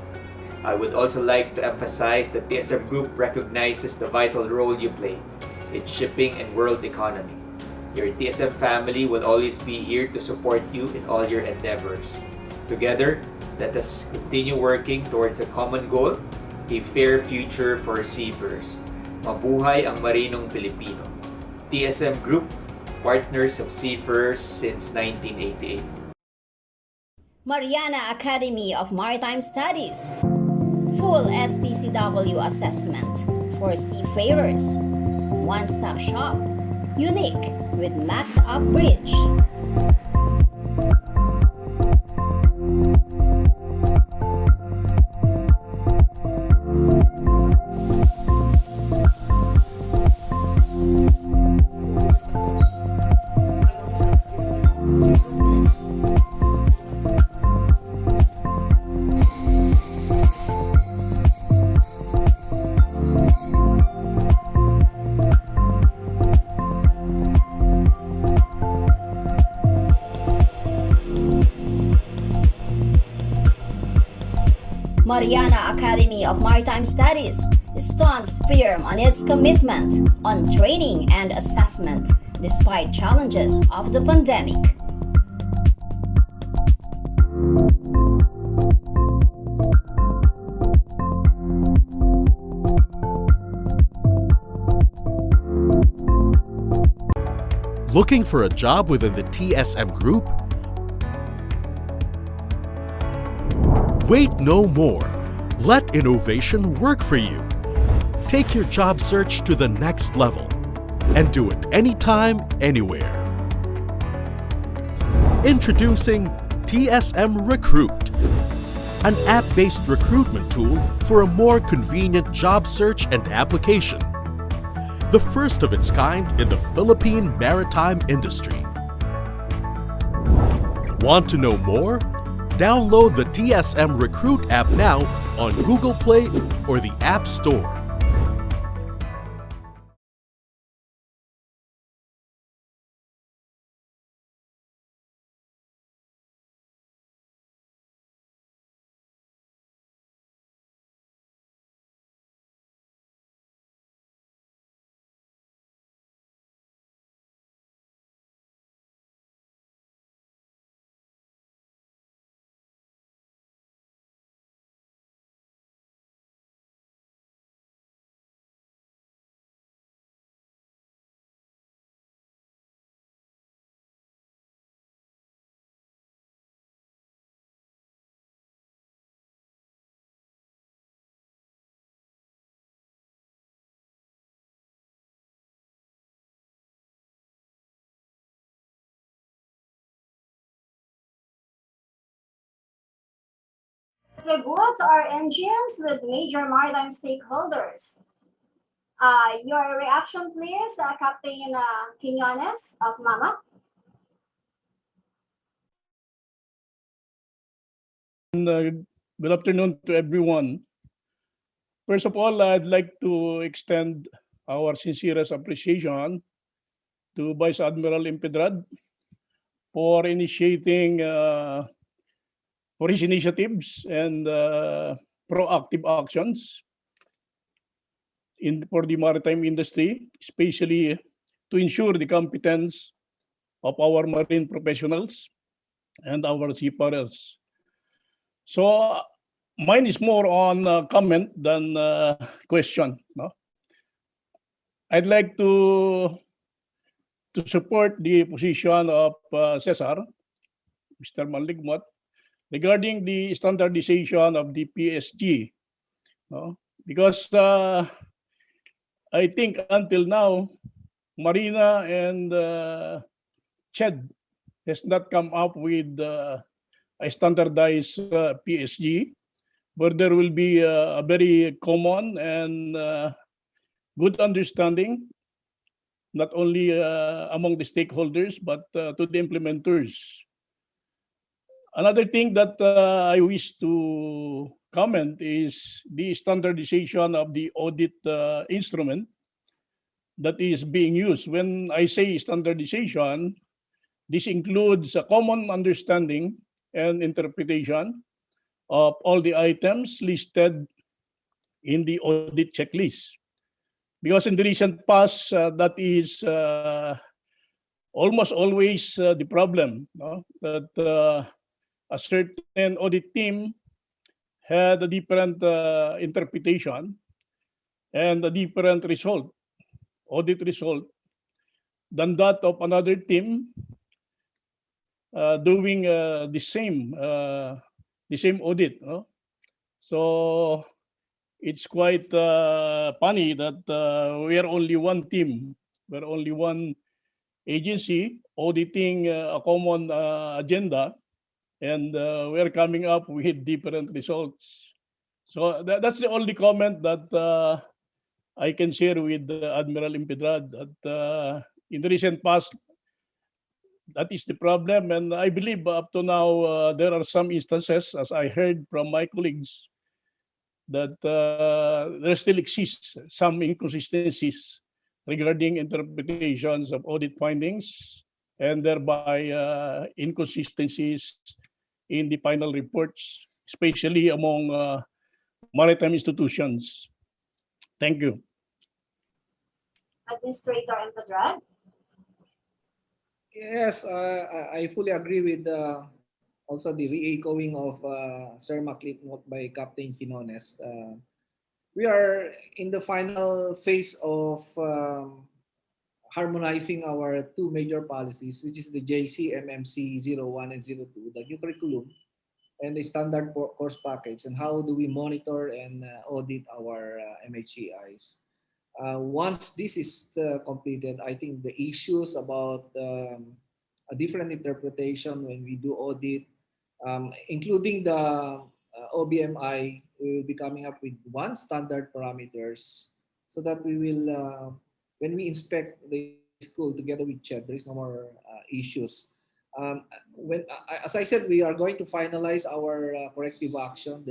I would also like to emphasize that TSM Group recognizes the vital role you play in shipping and world economy. Your TSM family will always be here to support you in all your endeavors. Together, let us continue working towards a common goal, a fair future for seafarers. Mabuhay ang marinong Pilipino. TSM Group, partners of seafarers since 1988. Mariana Academy of Maritime Studies. Full STCW assessment for seafarers. One-stop shop. Unique with mapped up bridge. Mariana Academy of Maritime Studies stands firm on its commitment on training and assessment despite challenges of the pandemic. Looking for a job within the TSM Group? Wait no more. Let innovation work for you. Take your job search to the next level and do it anytime, anywhere. Introducing TSM Recruit, an app-based recruitment tool for a more convenient job search and application. The first of its kind in the Philippine maritime industry. Want to know more? Download the TSM Recruit app now on Google Play or the App Store. contribute our engines with major maritime stakeholders. Your reaction, please, Captain Quinones of MAMA. And, good afternoon to everyone. First of all, I'd like to extend our sincerest appreciation to Vice Admiral Impedrad for initiating, for his initiatives and proactive actions for the maritime industry, especially to ensure the competence of our marine professionals and our seafarers. So mine is more on comment than question. No? I'd like to support the position of Cesar, Mr. Maligmot, regarding the standardization of the PSG. No? Because I think until now, Marina and CHED has not come up with a standardized PSG, where there will be a very common and good understanding, not only among the stakeholders, but to the implementers. Another thing that I wish to comment is the standardization of the audit instrument that is being used. When I say standardization, this includes a common understanding and interpretation of all the items listed in the audit checklist. Because in the recent past, that is almost always the problem, no? That a certain audit team had a different interpretation and a different result, audit result, than that of another team doing the same audit. No? So it's quite funny that we are only one team, we're only one agency auditing a common agenda, and we're coming up with different results. So that's the only comment that I can share with Admiral Impedrad, that in the recent past, that is the problem. And I believe up to now, there are some instances, as I heard from my colleagues, that there still exists some inconsistencies regarding interpretations of audit findings, and thereby inconsistencies in the final reports, especially among maritime institutions. Thank you. Administrator Empedrad. Yes, I fully agree with also the re-echoing of Sir Maclip note by Captain Quinones. We are in the final phase of harmonizing our two major policies, which is the JCMMC 01 and 02, the new curriculum, and the standard course package, and how do we monitor and audit our MHCIs. Once this is completed, I think the issues about a different interpretation when we do audit, including the OBMI, we will be coming up with one standard parameters so that we will, when we inspect the school together with CHED, there is no more issues. As I said, we are going to finalize our corrective action,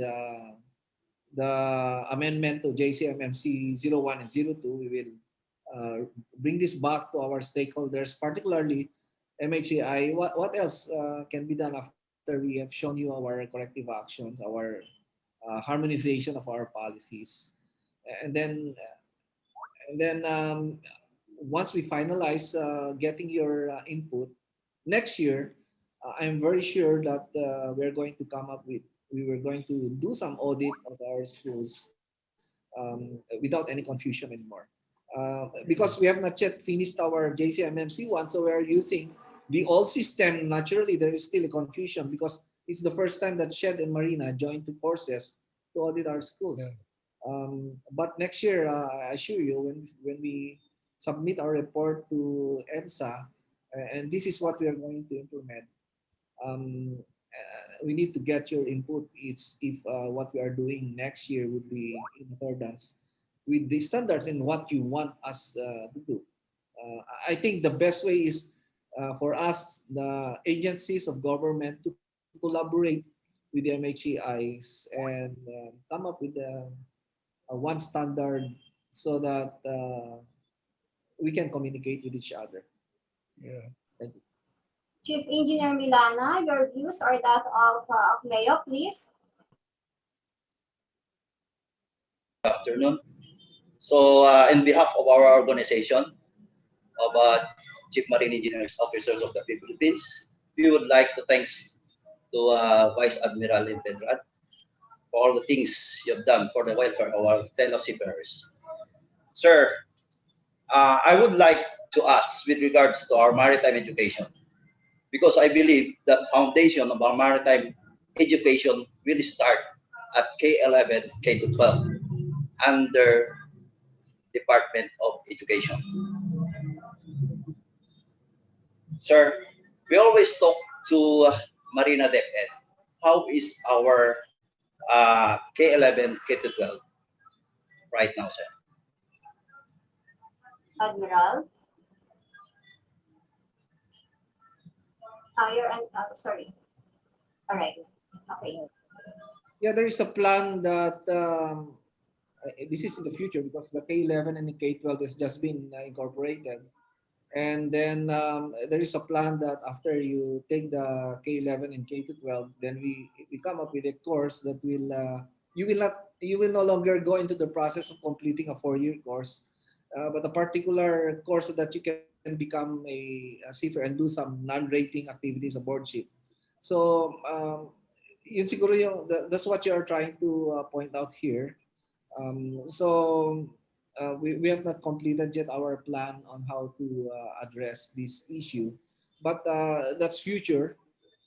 the amendment to JCMMC 01 and 02. We will bring this back to our stakeholders, particularly MHCI. What else can be done after we have shown you our corrective actions, our harmonization of our policies, and then once we finalize getting your input next year, I'm very sure that we were going to do some audit of our schools without any confusion anymore. Because we have not yet finished our JCMMC one, so we are using the old system. Naturally, there is still a confusion because it's the first time that CHED and Marina joined forces to audit our schools. Yeah. But next year, I assure you, when we submit our report to EMSA, and this is what we are going to implement. we need to get your input. It's if what we are doing next year would be in accordance with the standards and what you want us to do. I think the best way is for us, the agencies of government, to collaborate with the MHEIs and come up with a one standard so that we can communicate with each other. Yeah. Thank you. Chief Engineer Milana, your views are that of Mayo, please. Afternoon. So, in behalf of our organization, of Chief Marine Engineers Officers of the Philippines, we would like to thanks to Vice Admiral Impedrad for all the things you've done for the welfare of our fellow seafarers. Sir, I would like to ask with regards to our maritime education, because I believe that foundation of our maritime education will start at K11, K-12 under Department of Education. Sir, we always talk to Marina DepEd. How is our K11, K-12 right now, sir? Admiral. Sorry. All right. Okay. Yeah, there is a plan that this is in the future because the K11 and the K12 has just been incorporated. And then there is a plan that after you take the K11 and K12, then we come up with a course that will you will no longer go into the process of completing a 4-year course, but a particular course so that you can become a seafarer and do some non-rating activities aboard ship. So yun siguro that's what you are trying to point out here. We have not completed yet our plan on how to address this issue, but that's future,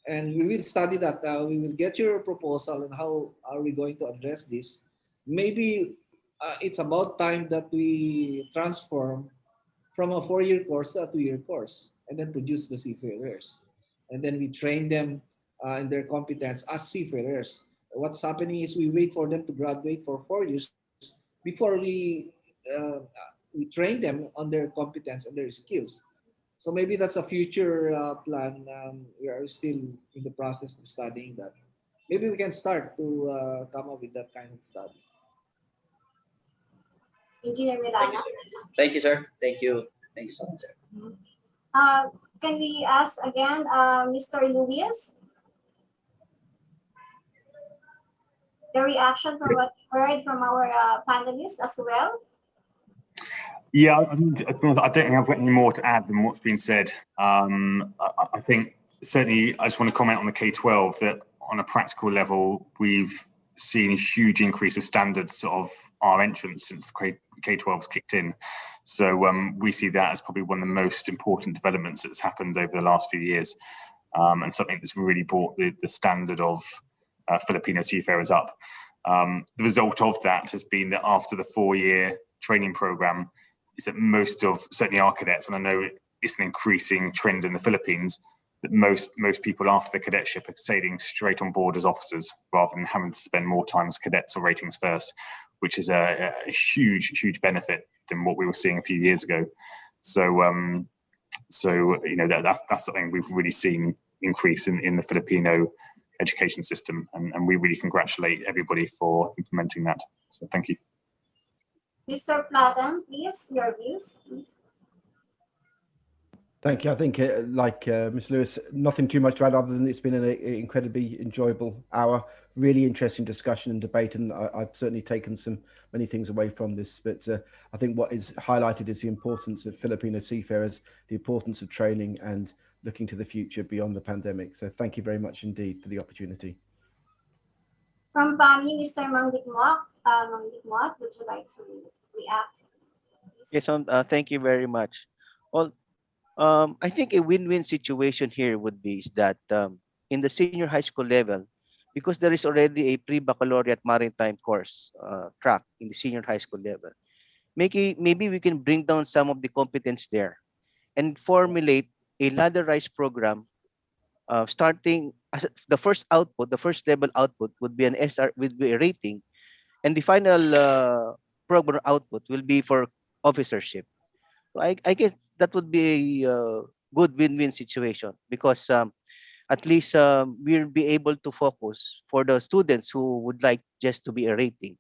and we will study that. We will get your proposal on how are we going to address this. Maybe it's about time that we transform from a 4-year course to a 2-year course, and then produce the seafarers, and then we train them in their competence as seafarers. What's happening is we wait for them to graduate for 4 years before uh, we train them on their competence and their skills. So maybe that's a future plan. We are still in the process of studying that. Maybe we can start to come up with that kind of study. Engineer Thank Milana. you, sir. Thank you, sir. Thank you. Thank you so much, sir. Can we ask again, Mr. Luis, the reaction from what we heard from our panelists as well? Yeah, I don't think I've got any more to add than what's been said. I think certainly I just want to comment on the K-12 that on a practical level, we've seen a huge increase of standards of our entrance since the K-12's kicked in. So we see that as probably one of the most important developments that's happened over the last few years, and something that's really brought the standard of Filipino seafarers up. The result of that has been that after the 4-year training program, is that most of, certainly our cadets, and I know it's an increasing trend in the Philippines, that most people after the cadetship are sailing straight on board as officers rather than having to spend more time as cadets or ratings first, which is a huge benefit than what we were seeing a few years ago. So you know that's something we've really seen increase in the Filipino education system, and we really congratulate everybody for implementing that. So thank you. Mr. Platten, please, your views, please. Thank you. I think, like Ms. Lewis, nothing too much to add other than it's been an incredibly enjoyable hour, really interesting discussion and debate, and I've certainly taken many things away from this. But I think what is highlighted is the importance of Filipino seafarers, the importance of training and looking to the future beyond the pandemic. So thank you very much indeed for the opportunity. From PAMI, Mr. Mangdikmot, would you like to react? Yes, thank you very much. Well, I think a win-win situation here would be is that in the senior high school level, because there is already a pre-baccalaureate maritime course track in the senior high school level, maybe we can bring down some of the competence there and formulate a ladderized program starting as the first output, the first level output would be an SR, would be a rating, and the final program output will be for officership. So I guess that would be a good win-win situation because at least we'll be able to focus for the students who would like just to be a rating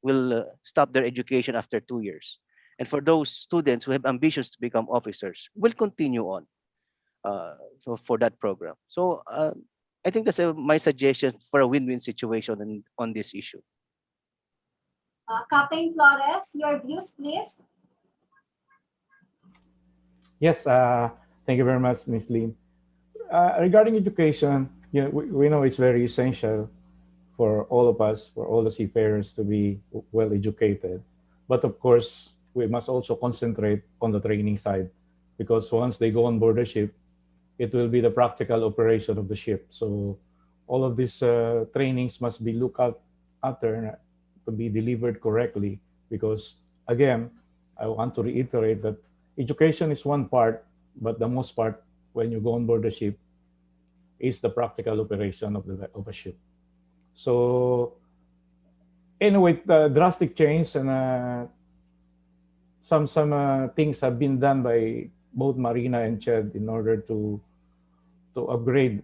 will stop their education after 2 years. And for those students who have ambitions to become officers, will continue on for that program. So I think that's my suggestion for a win-win situation on this issue. Captain Flores, your views, please. Yes, thank you very much, Ms. Lin. Regarding education, we know it's very essential for all of us, for all the seafarers to be well educated. But of course, we must also concentrate on the training side because once they go on board the ship, it will be the practical operation of the ship. So all of these trainings must be looked at after to be delivered correctly because again, I want to reiterate that education is one part, but the most part when you go on board the ship is the practical operation of a ship. So anyway, the drastic change and some things have been done by both Marina and Ched in order to upgrade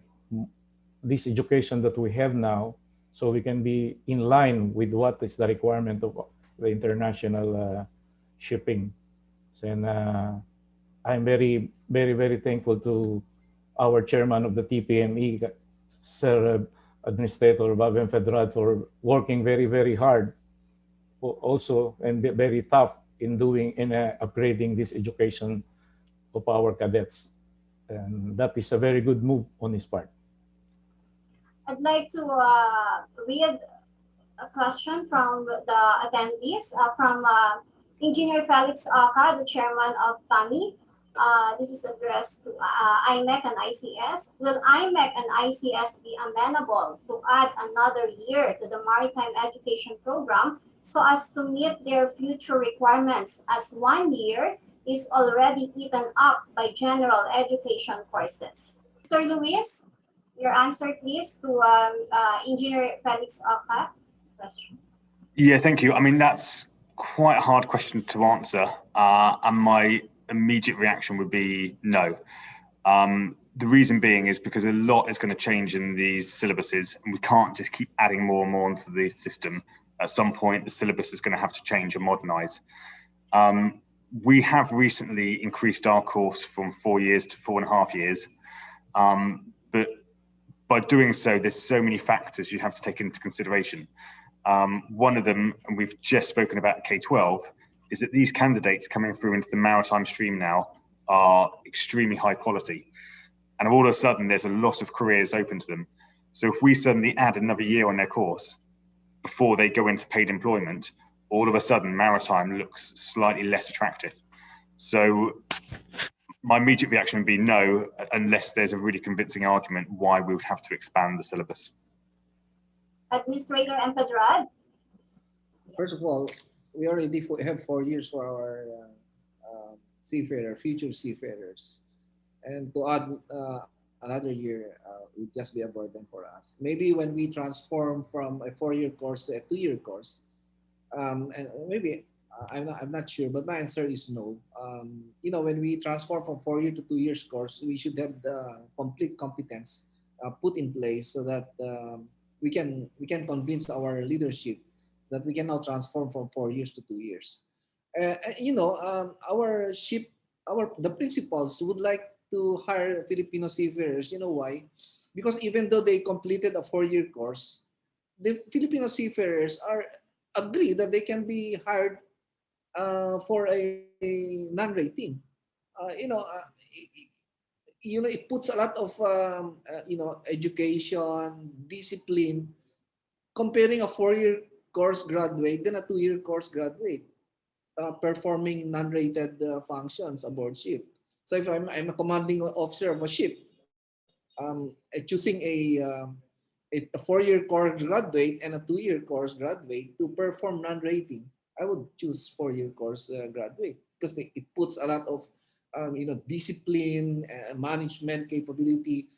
this education that we have now, so we can be in line with what is the requirement of the international shipping. And I'm very, very, very thankful to our chairman of the TPME, Sir Administrator Baben Fedrad, for working very, very hard also and very tough in upgrading this education of our cadets. And that is a very good move on his part. I'd like to read a question from the attendees from Engineer Felix Aka, the chairman of PAMI. This is addressed to IMEC and ICS. Will IMEC and ICS be amenable to add another year to the maritime education program so as to meet their future requirements, as 1 year is already eaten up by general education courses? Mr. Luis, your answer, please, to Engineer Felix Aka question. Yeah, thank you. I mean, that's quite a hard question to answer. And my immediate reaction would be no. The reason being is because a lot is going to change in these syllabuses, and we can't just keep adding more and more into the system. At some point, the syllabus is going to have to change and modernize. We have recently increased our course from 4 years to 4.5 years. But by doing so, there's so many factors you have to take into consideration. One of them, and we've just spoken about K-12, is that these candidates coming through into the maritime stream now are extremely high quality. And all of a sudden, there's a lot of careers open to them. So if we suddenly add another year on their course before they go into paid employment, all of a sudden, maritime looks slightly less attractive. So my immediate reaction would be no, unless there's a really convincing argument why we would have to expand the syllabus. Administrator Empedrad. First of all, we already have 4 years for our future seafarers. And to add another year would just be a burden for us. Maybe when we transform from a 4-year course to a 2-year course, and maybe I'm not sure, but my answer is no. When we transform from 4-year to 2 years course, we should have the complete competence put in place so that we can convince our leadership that we can now transform from 4 years to 2 years. The principals would like to hire Filipino seafarers. You know why? Because even though they completed a 4-year course, the Filipino seafarers agree that they can be hired for a non-rating. It puts a lot of education, discipline, comparing a 4-year course graduate than a 2-year course graduate performing non-rated functions aboard ship. So if I'm a commanding officer of a ship, choosing a 4-year course graduate and a 2-year course graduate to perform non-rating, I would choose 4-year course graduate because it puts a lot of discipline, management capability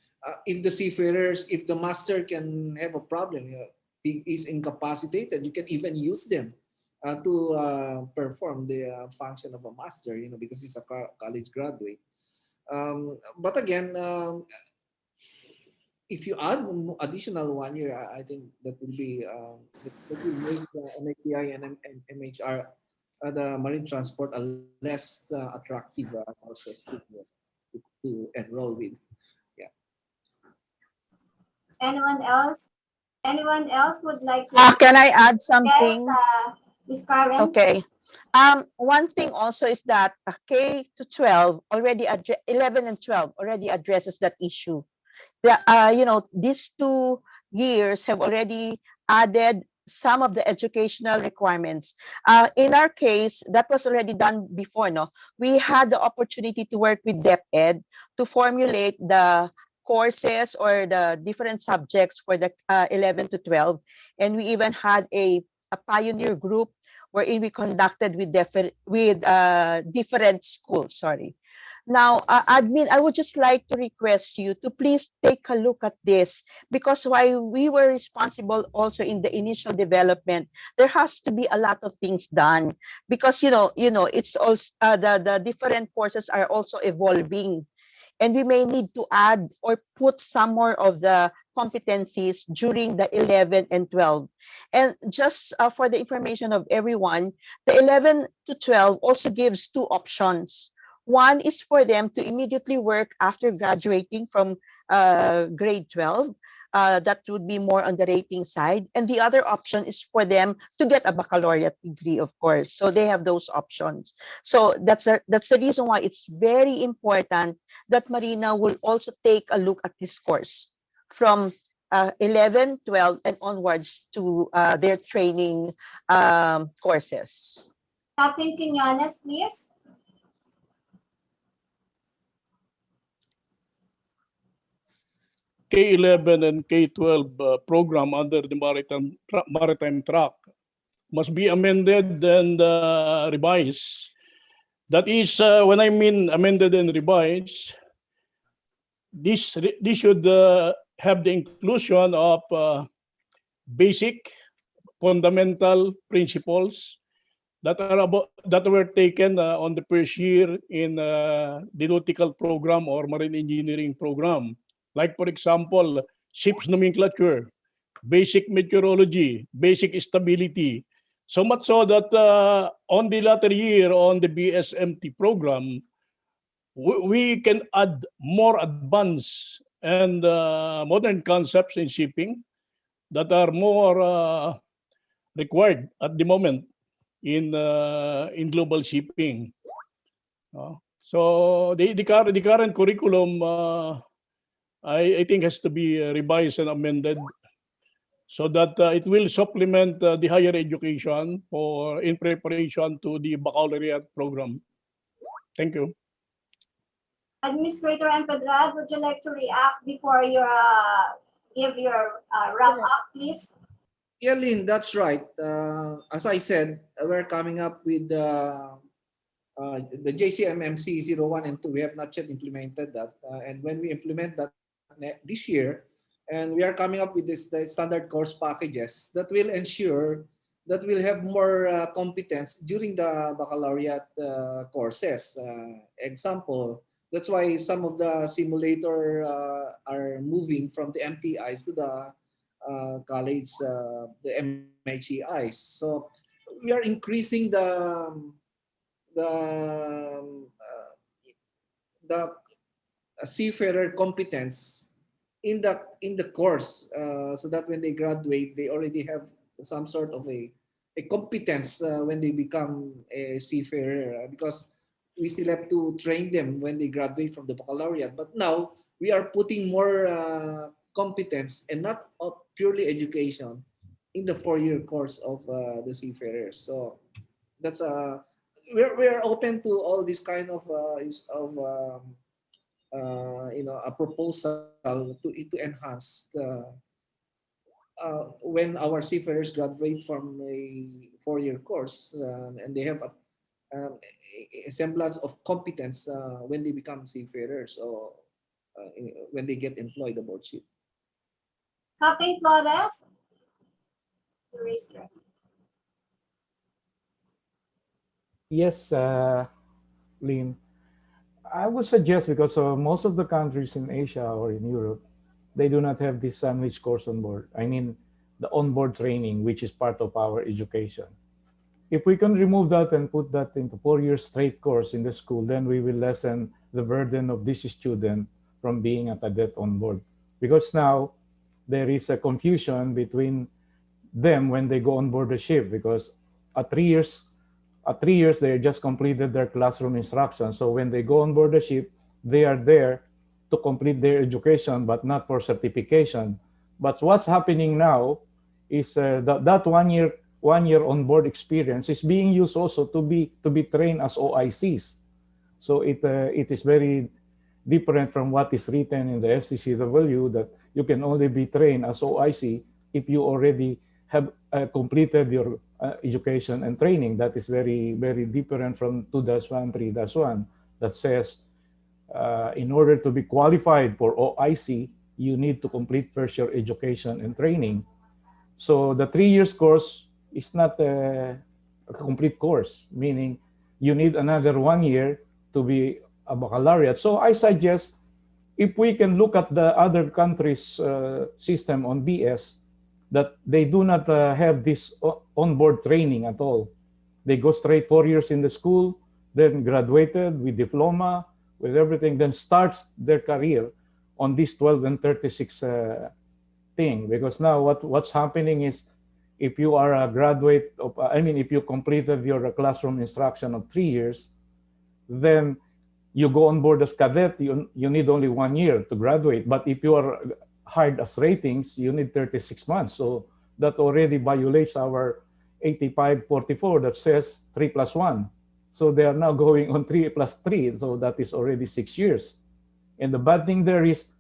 if the seafarers, if the master can have a problem, he is incapacitated, you can even use them to perform the function of a master, because he's a college graduate. But again, if you add additional 1 year, I think that will be that will make MHCI and MHR, the marine transport, a less attractive courses to enroll with. Yeah. Anyone else? Anyone else would like to? Can I add Yes, something? Miss Karen. Okay. One thing also is that K to 12 already 11 and 12 already addresses that issue. These 2 years have already added some of the educational requirements. In our case, that was already done before. No, we had the opportunity to work with DepEd to formulate the courses or the different subjects for the 11 to 12, and we even had a pioneer group wherein we conducted with different schools. Sorry. Now, admin, I would just like to request you to please take a look at this, because while we were responsible also in the initial development, there has to be a lot of things done, because it's also the different courses are also evolving, and we may need to add or put some more of the competencies during the 11 and 12. And just for the information of everyone, the 11 to 12 also gives 2 options. One is for them to immediately work after graduating from grade 12. That would be more on the rating side. And the other option is for them to get a baccalaureate degree, of course. So they have those options. So that's the reason why it's very important that Marina will also take a look at this course from 11, 12, and onwards to their training courses. Captain Quinones, please. K11 and K12 program under the maritime track must be amended and revised. That is, when I mean amended and revised, this should have the inclusion of basic fundamental principles that were taken on the first year in the nautical program or marine engineering program. Like, for example, ship's nomenclature, basic meteorology, basic stability. So much so that on the latter year on the BSMT program, we can add more advanced and modern concepts in shipping that are more required at the moment in global shipping. So the current curriculum, I think, has to be revised and amended so that it will supplement the higher education in preparation to the baccalaureate program. Thank you. Administrator Empedrad, would you like to react before you give your wrap up, please? Yeah, Lynn, that's right. As I said, we're coming up with the JCMMC 01 and 2. We have not yet implemented that. And when we implement that this year, and we are coming up with the standard course packages that will ensure that we'll have more competence during the baccalaureate courses. Example, that's why some of the simulator are moving from the MTIs to the college, the MHEIs. So we are increasing the the seafarer competence in the course, so that when they graduate, they already have some sort of a competence when they become a seafarer, because we still have to train them when they graduate from the baccalaureate. But now we are putting more competence and not purely education in the 4-year course of the seafarers. So that's we're open to all this kind of a proposal to enhance when our seafarers graduate from a 4-year course, and they have a semblance of competence when they become seafarers. So when they get employed aboard ship. Captain Flores, you raised your hand. Yes, Lynn. I would suggest because most of the countries in Asia or in Europe, they do not have this sandwich course on board. I mean, the onboard training, which is part of our education. If we can remove that and put that into 4 year straight course in the school, then we will lessen the burden of this student from being a cadet on board. Because now there is a confusion between them when they go on board the ship because at 3 years at 3 years they just completed their classroom instruction. So when they go on board the ship, they are there to complete their education, but not for certification. But what's happening now is that 1 year on board experience is being used also to be trained as OICs. So it is very different from what is written in the STCW that you can only be trained as OIC if you already have completed your education and training. That is very, very different from 2-1, 3-1 that says in order to be qualified for OIC, you need to complete first year education and training. So the 3 years course is not a complete course, meaning you need another 1 year to be a baccalaureate. So I suggest if we can look at the other countries' system on BS, that they do not have this onboard training at all. They go straight 4 years in the school, then graduated with diploma, with everything, then starts their career on this 12 and 36 thing. Because now what's happening is if you are a graduate of, if you completed your classroom instruction of 3 years, then you go on board as cadet, you need only 1 year to graduate. But if you are hired as ratings, you need 36 months. So that already violates our 8544 that says 3+1. So they are now going on 3+3. So that is already 6 years. And the bad thing there is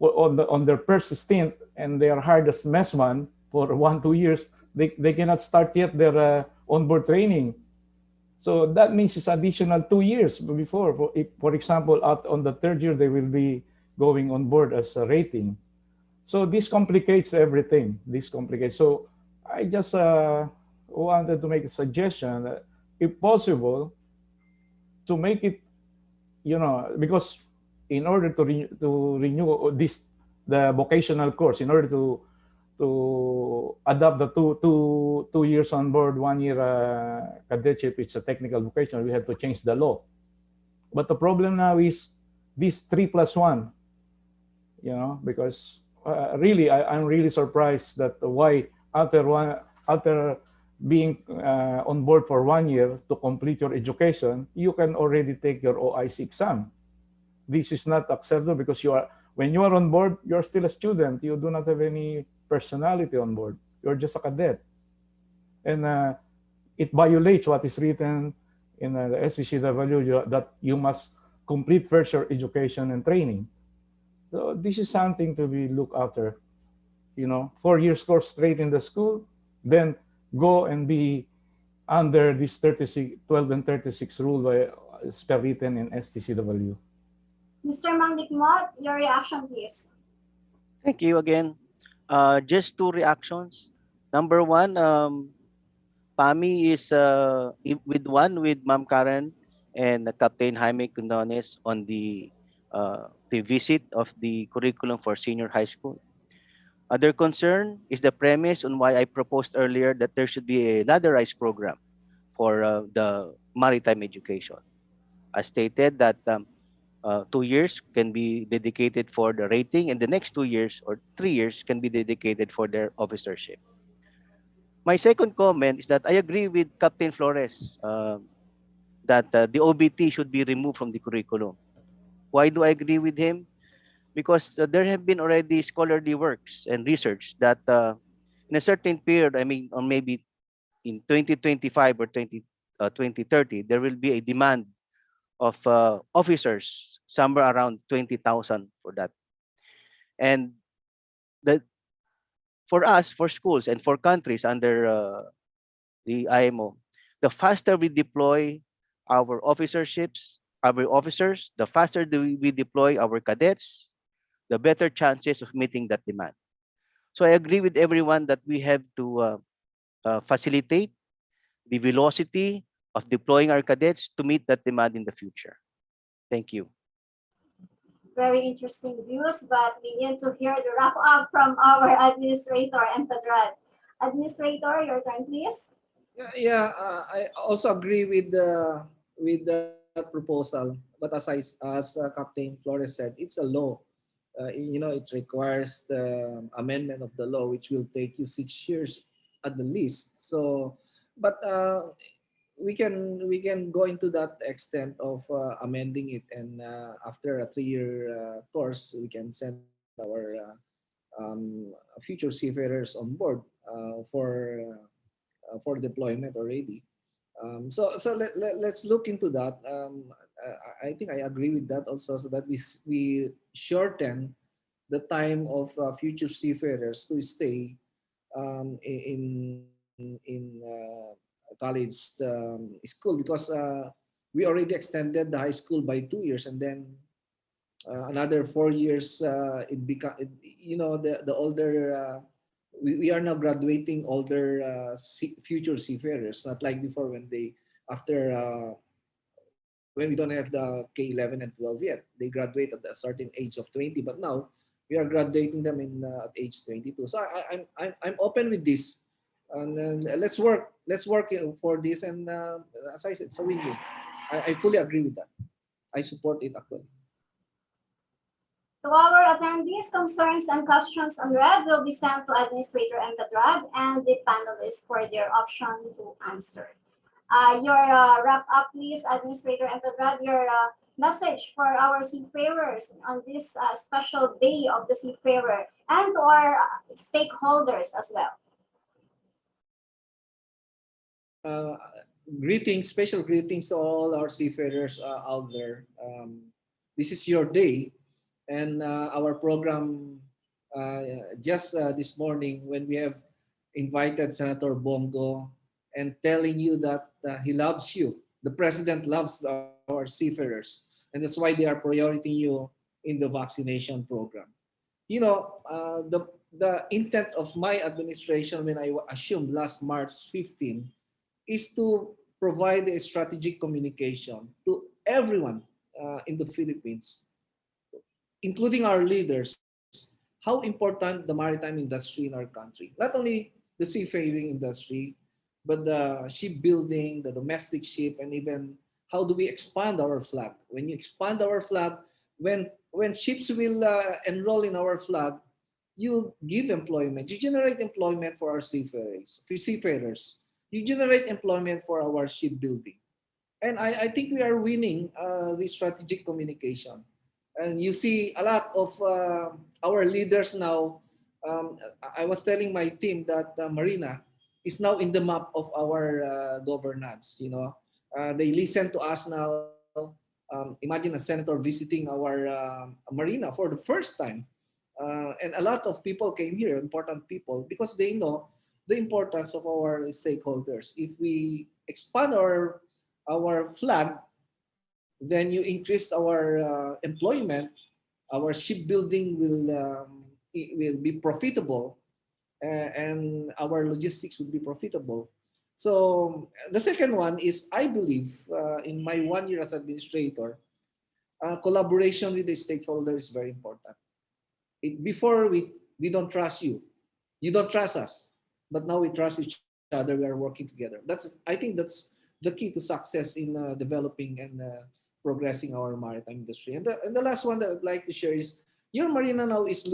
on their first stint, and they are hired as messman for 1-2 years, they cannot start yet their onboard training. So that means it's additional 2 years before. For example, on the third year, they will be going on board as a rating. So this complicates everything. So I just wanted to make a suggestion that if possible, to make it, because in order to renew the vocational course, in order to adopt the two years on board, 1 year cadetship, it's a technical vocation, we have to change the law. But the problem now is this 3+1, because really, I'm really surprised that why after being on board for 1 year to complete your education, you can already take your OIC exam. This is not acceptable because when you are on board, you're still a student. You do not have any personality on board. You're just a cadet. And it violates what is written in the SCCW that you must complete first year education and training. So this is something to be looked after. 4 years course straight in the school, then go and be under this 12 and 36 rule by written in STCW. Mr. Manglikmot, your reaction, please. Thank you again. Just 2 reactions. Number 1, PAMI is with Ma'am Karen and Captain Jaime Quindones on the revisit of the curriculum for senior high school. Other concern is the premise on why I proposed earlier that there should be a ladderized program for the maritime education. I stated that 2 years can be dedicated for the rating, and the next 2 years or 3 years can be dedicated for their officership. My second comment is that I agree with Captain Flores that the OBT should be removed from the curriculum. Why do I agree with him? Because there have been already scholarly works and research that in a certain period, or maybe in 2025 or 2030, there will be a demand of officers, somewhere around 20,000 for that. And that for us, for schools and for countries under the IMO, the faster we deploy our officerships, our officers, the faster do we deploy our cadets, the better chances of meeting that demand. So I agree with everyone that we have to facilitate the velocity of deploying our cadets to meet that demand in the future. Thank you. Very interesting views, but we need to hear the wrap up from our administrator and Pedran. Administrator, your turn, please. Yeah, I also agree with that proposal. But as Captain Flores said, it's a law. It requires the amendment of the law, which will take you 6 years at the least. So, but we can go into that extent of amending it, and after a 3-year course, we can send our future seafarers on board for deployment already. So let's look into that. I think I agree with that also, so that we shorten the time of future seafarers to stay in college school, because we already extended the high school by 2 years, and then another 4 years. The older we are now graduating older future seafarers, not like before when they after when we don't have the K11 and 12 yet. They graduate at a certain age of 20, but now we are graduating them at age 22. So I'm open with this, and then let's work for this, and as I said, it's a win-win. I fully agree with that. I support it actually. To our attendees, concerns and questions on red will be sent to Administrator Empedrad and the panelists for their option to answer. Your wrap up, please, Administrator Empedrad, your message for our seafarers on this special day of the seafarer, and to our stakeholders as well. Greetings, special greetings to all our seafarers out there. This is your day, and our program just this morning, when we have invited Senator Bongo and telling you that he loves you. The president loves our seafarers, and that's why they are prioritizing you in the vaccination program. The intent of my administration when I assumed last March 15 is to provide a strategic communication to everyone in the Philippines, including our leaders, how important the maritime industry in our country. Not only the seafaring industry, but the shipbuilding, the domestic ship, and even how do we expand our flag. When you expand our flag, when ships will enroll in our flag, you give employment. You generate employment for our seafarers. You generate employment for our shipbuilding. And I think we are winning the strategic communication. And you see a lot of our leaders now. I was telling my team that Marina is now in the map of our governance. They listen to us now. Imagine a senator visiting our Marina for the first time. And a lot of people came here, important people, because they know the importance of our stakeholders. If we expand our flag, then you increase our employment. Our shipbuilding will be profitable, and our logistics will be profitable. So the second one is, I believe, in my 1 year as administrator, collaboration with the stakeholder is very important. Before we don't trust you, you don't trust us, but now we trust each other. We are working together. I think that's the key to success in developing and progressing our maritime industry. And the last one that I'd like to share is, your Marina now is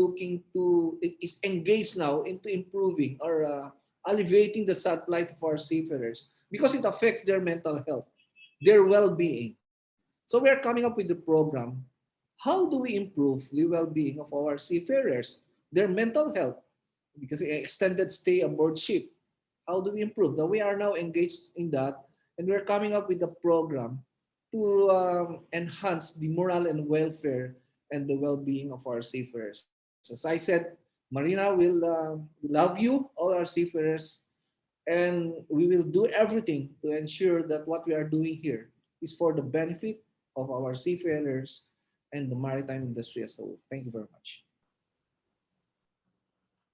engaged now into improving or alleviating the sad plight of our seafarers, because it affects their mental health, their well-being. So we are coming up with the program. How do we improve the well-being of our seafarers, their mental health, because extended stay aboard ship? How do we improve? Now we are now engaged in that, and we're coming up with a program to enhance the moral and welfare and the well-being of our seafarers. As I said, Marina will love you, all our seafarers, and we will do everything to ensure that what we are doing here is for the benefit of our seafarers and the maritime industry as a whole. Thank you very much.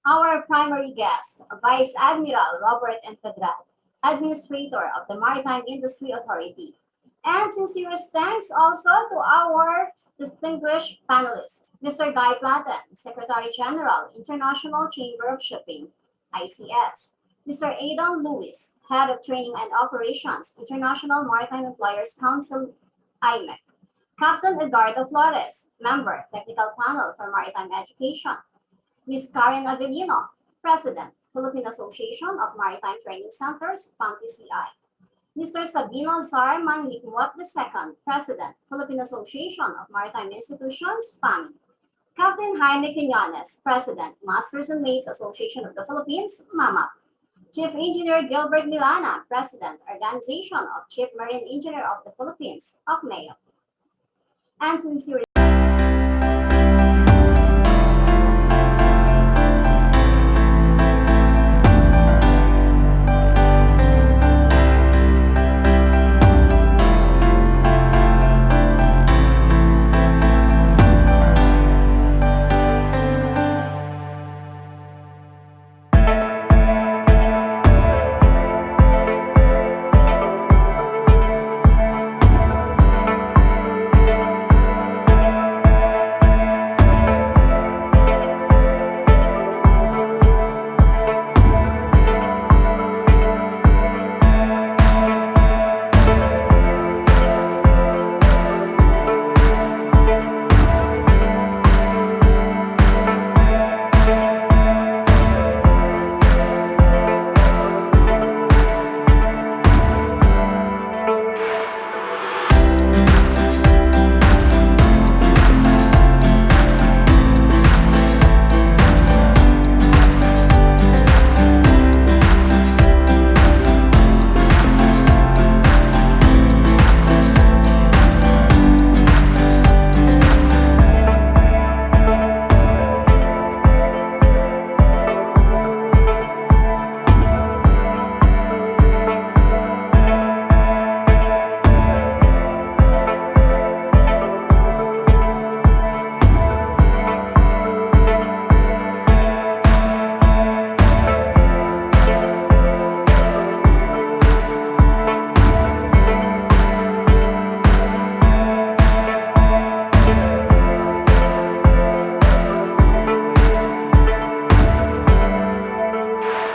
Our primary guest, Vice Admiral Robert M. Pedral, Administrator of the Maritime Industry Authority. And sincerest thanks also to our distinguished panelists, Mr. Guy Platten, Secretary General, International Chamber of Shipping, ICS, Mr. Aidan Lewis, Head of Training and Operations, International Maritime Employers Council, IMEC, Captain Edgardo Flores, Member, Technical Panel for Maritime Education, Ms. Karen Avellino, President, Philippine Association of Maritime Training Centers, PAMTCI. Mr. Sabino Zar Manlikmot II, President, Philippine Association of Maritime Institutions, PAMI. Captain Jaime Quiñones, President, Masters and Maids Association of the Philippines, MAMA. Chief Engineer Gilbert Milana, President, Organization of Chief Marine Engineer of the Philippines, OCMEO. And sincerely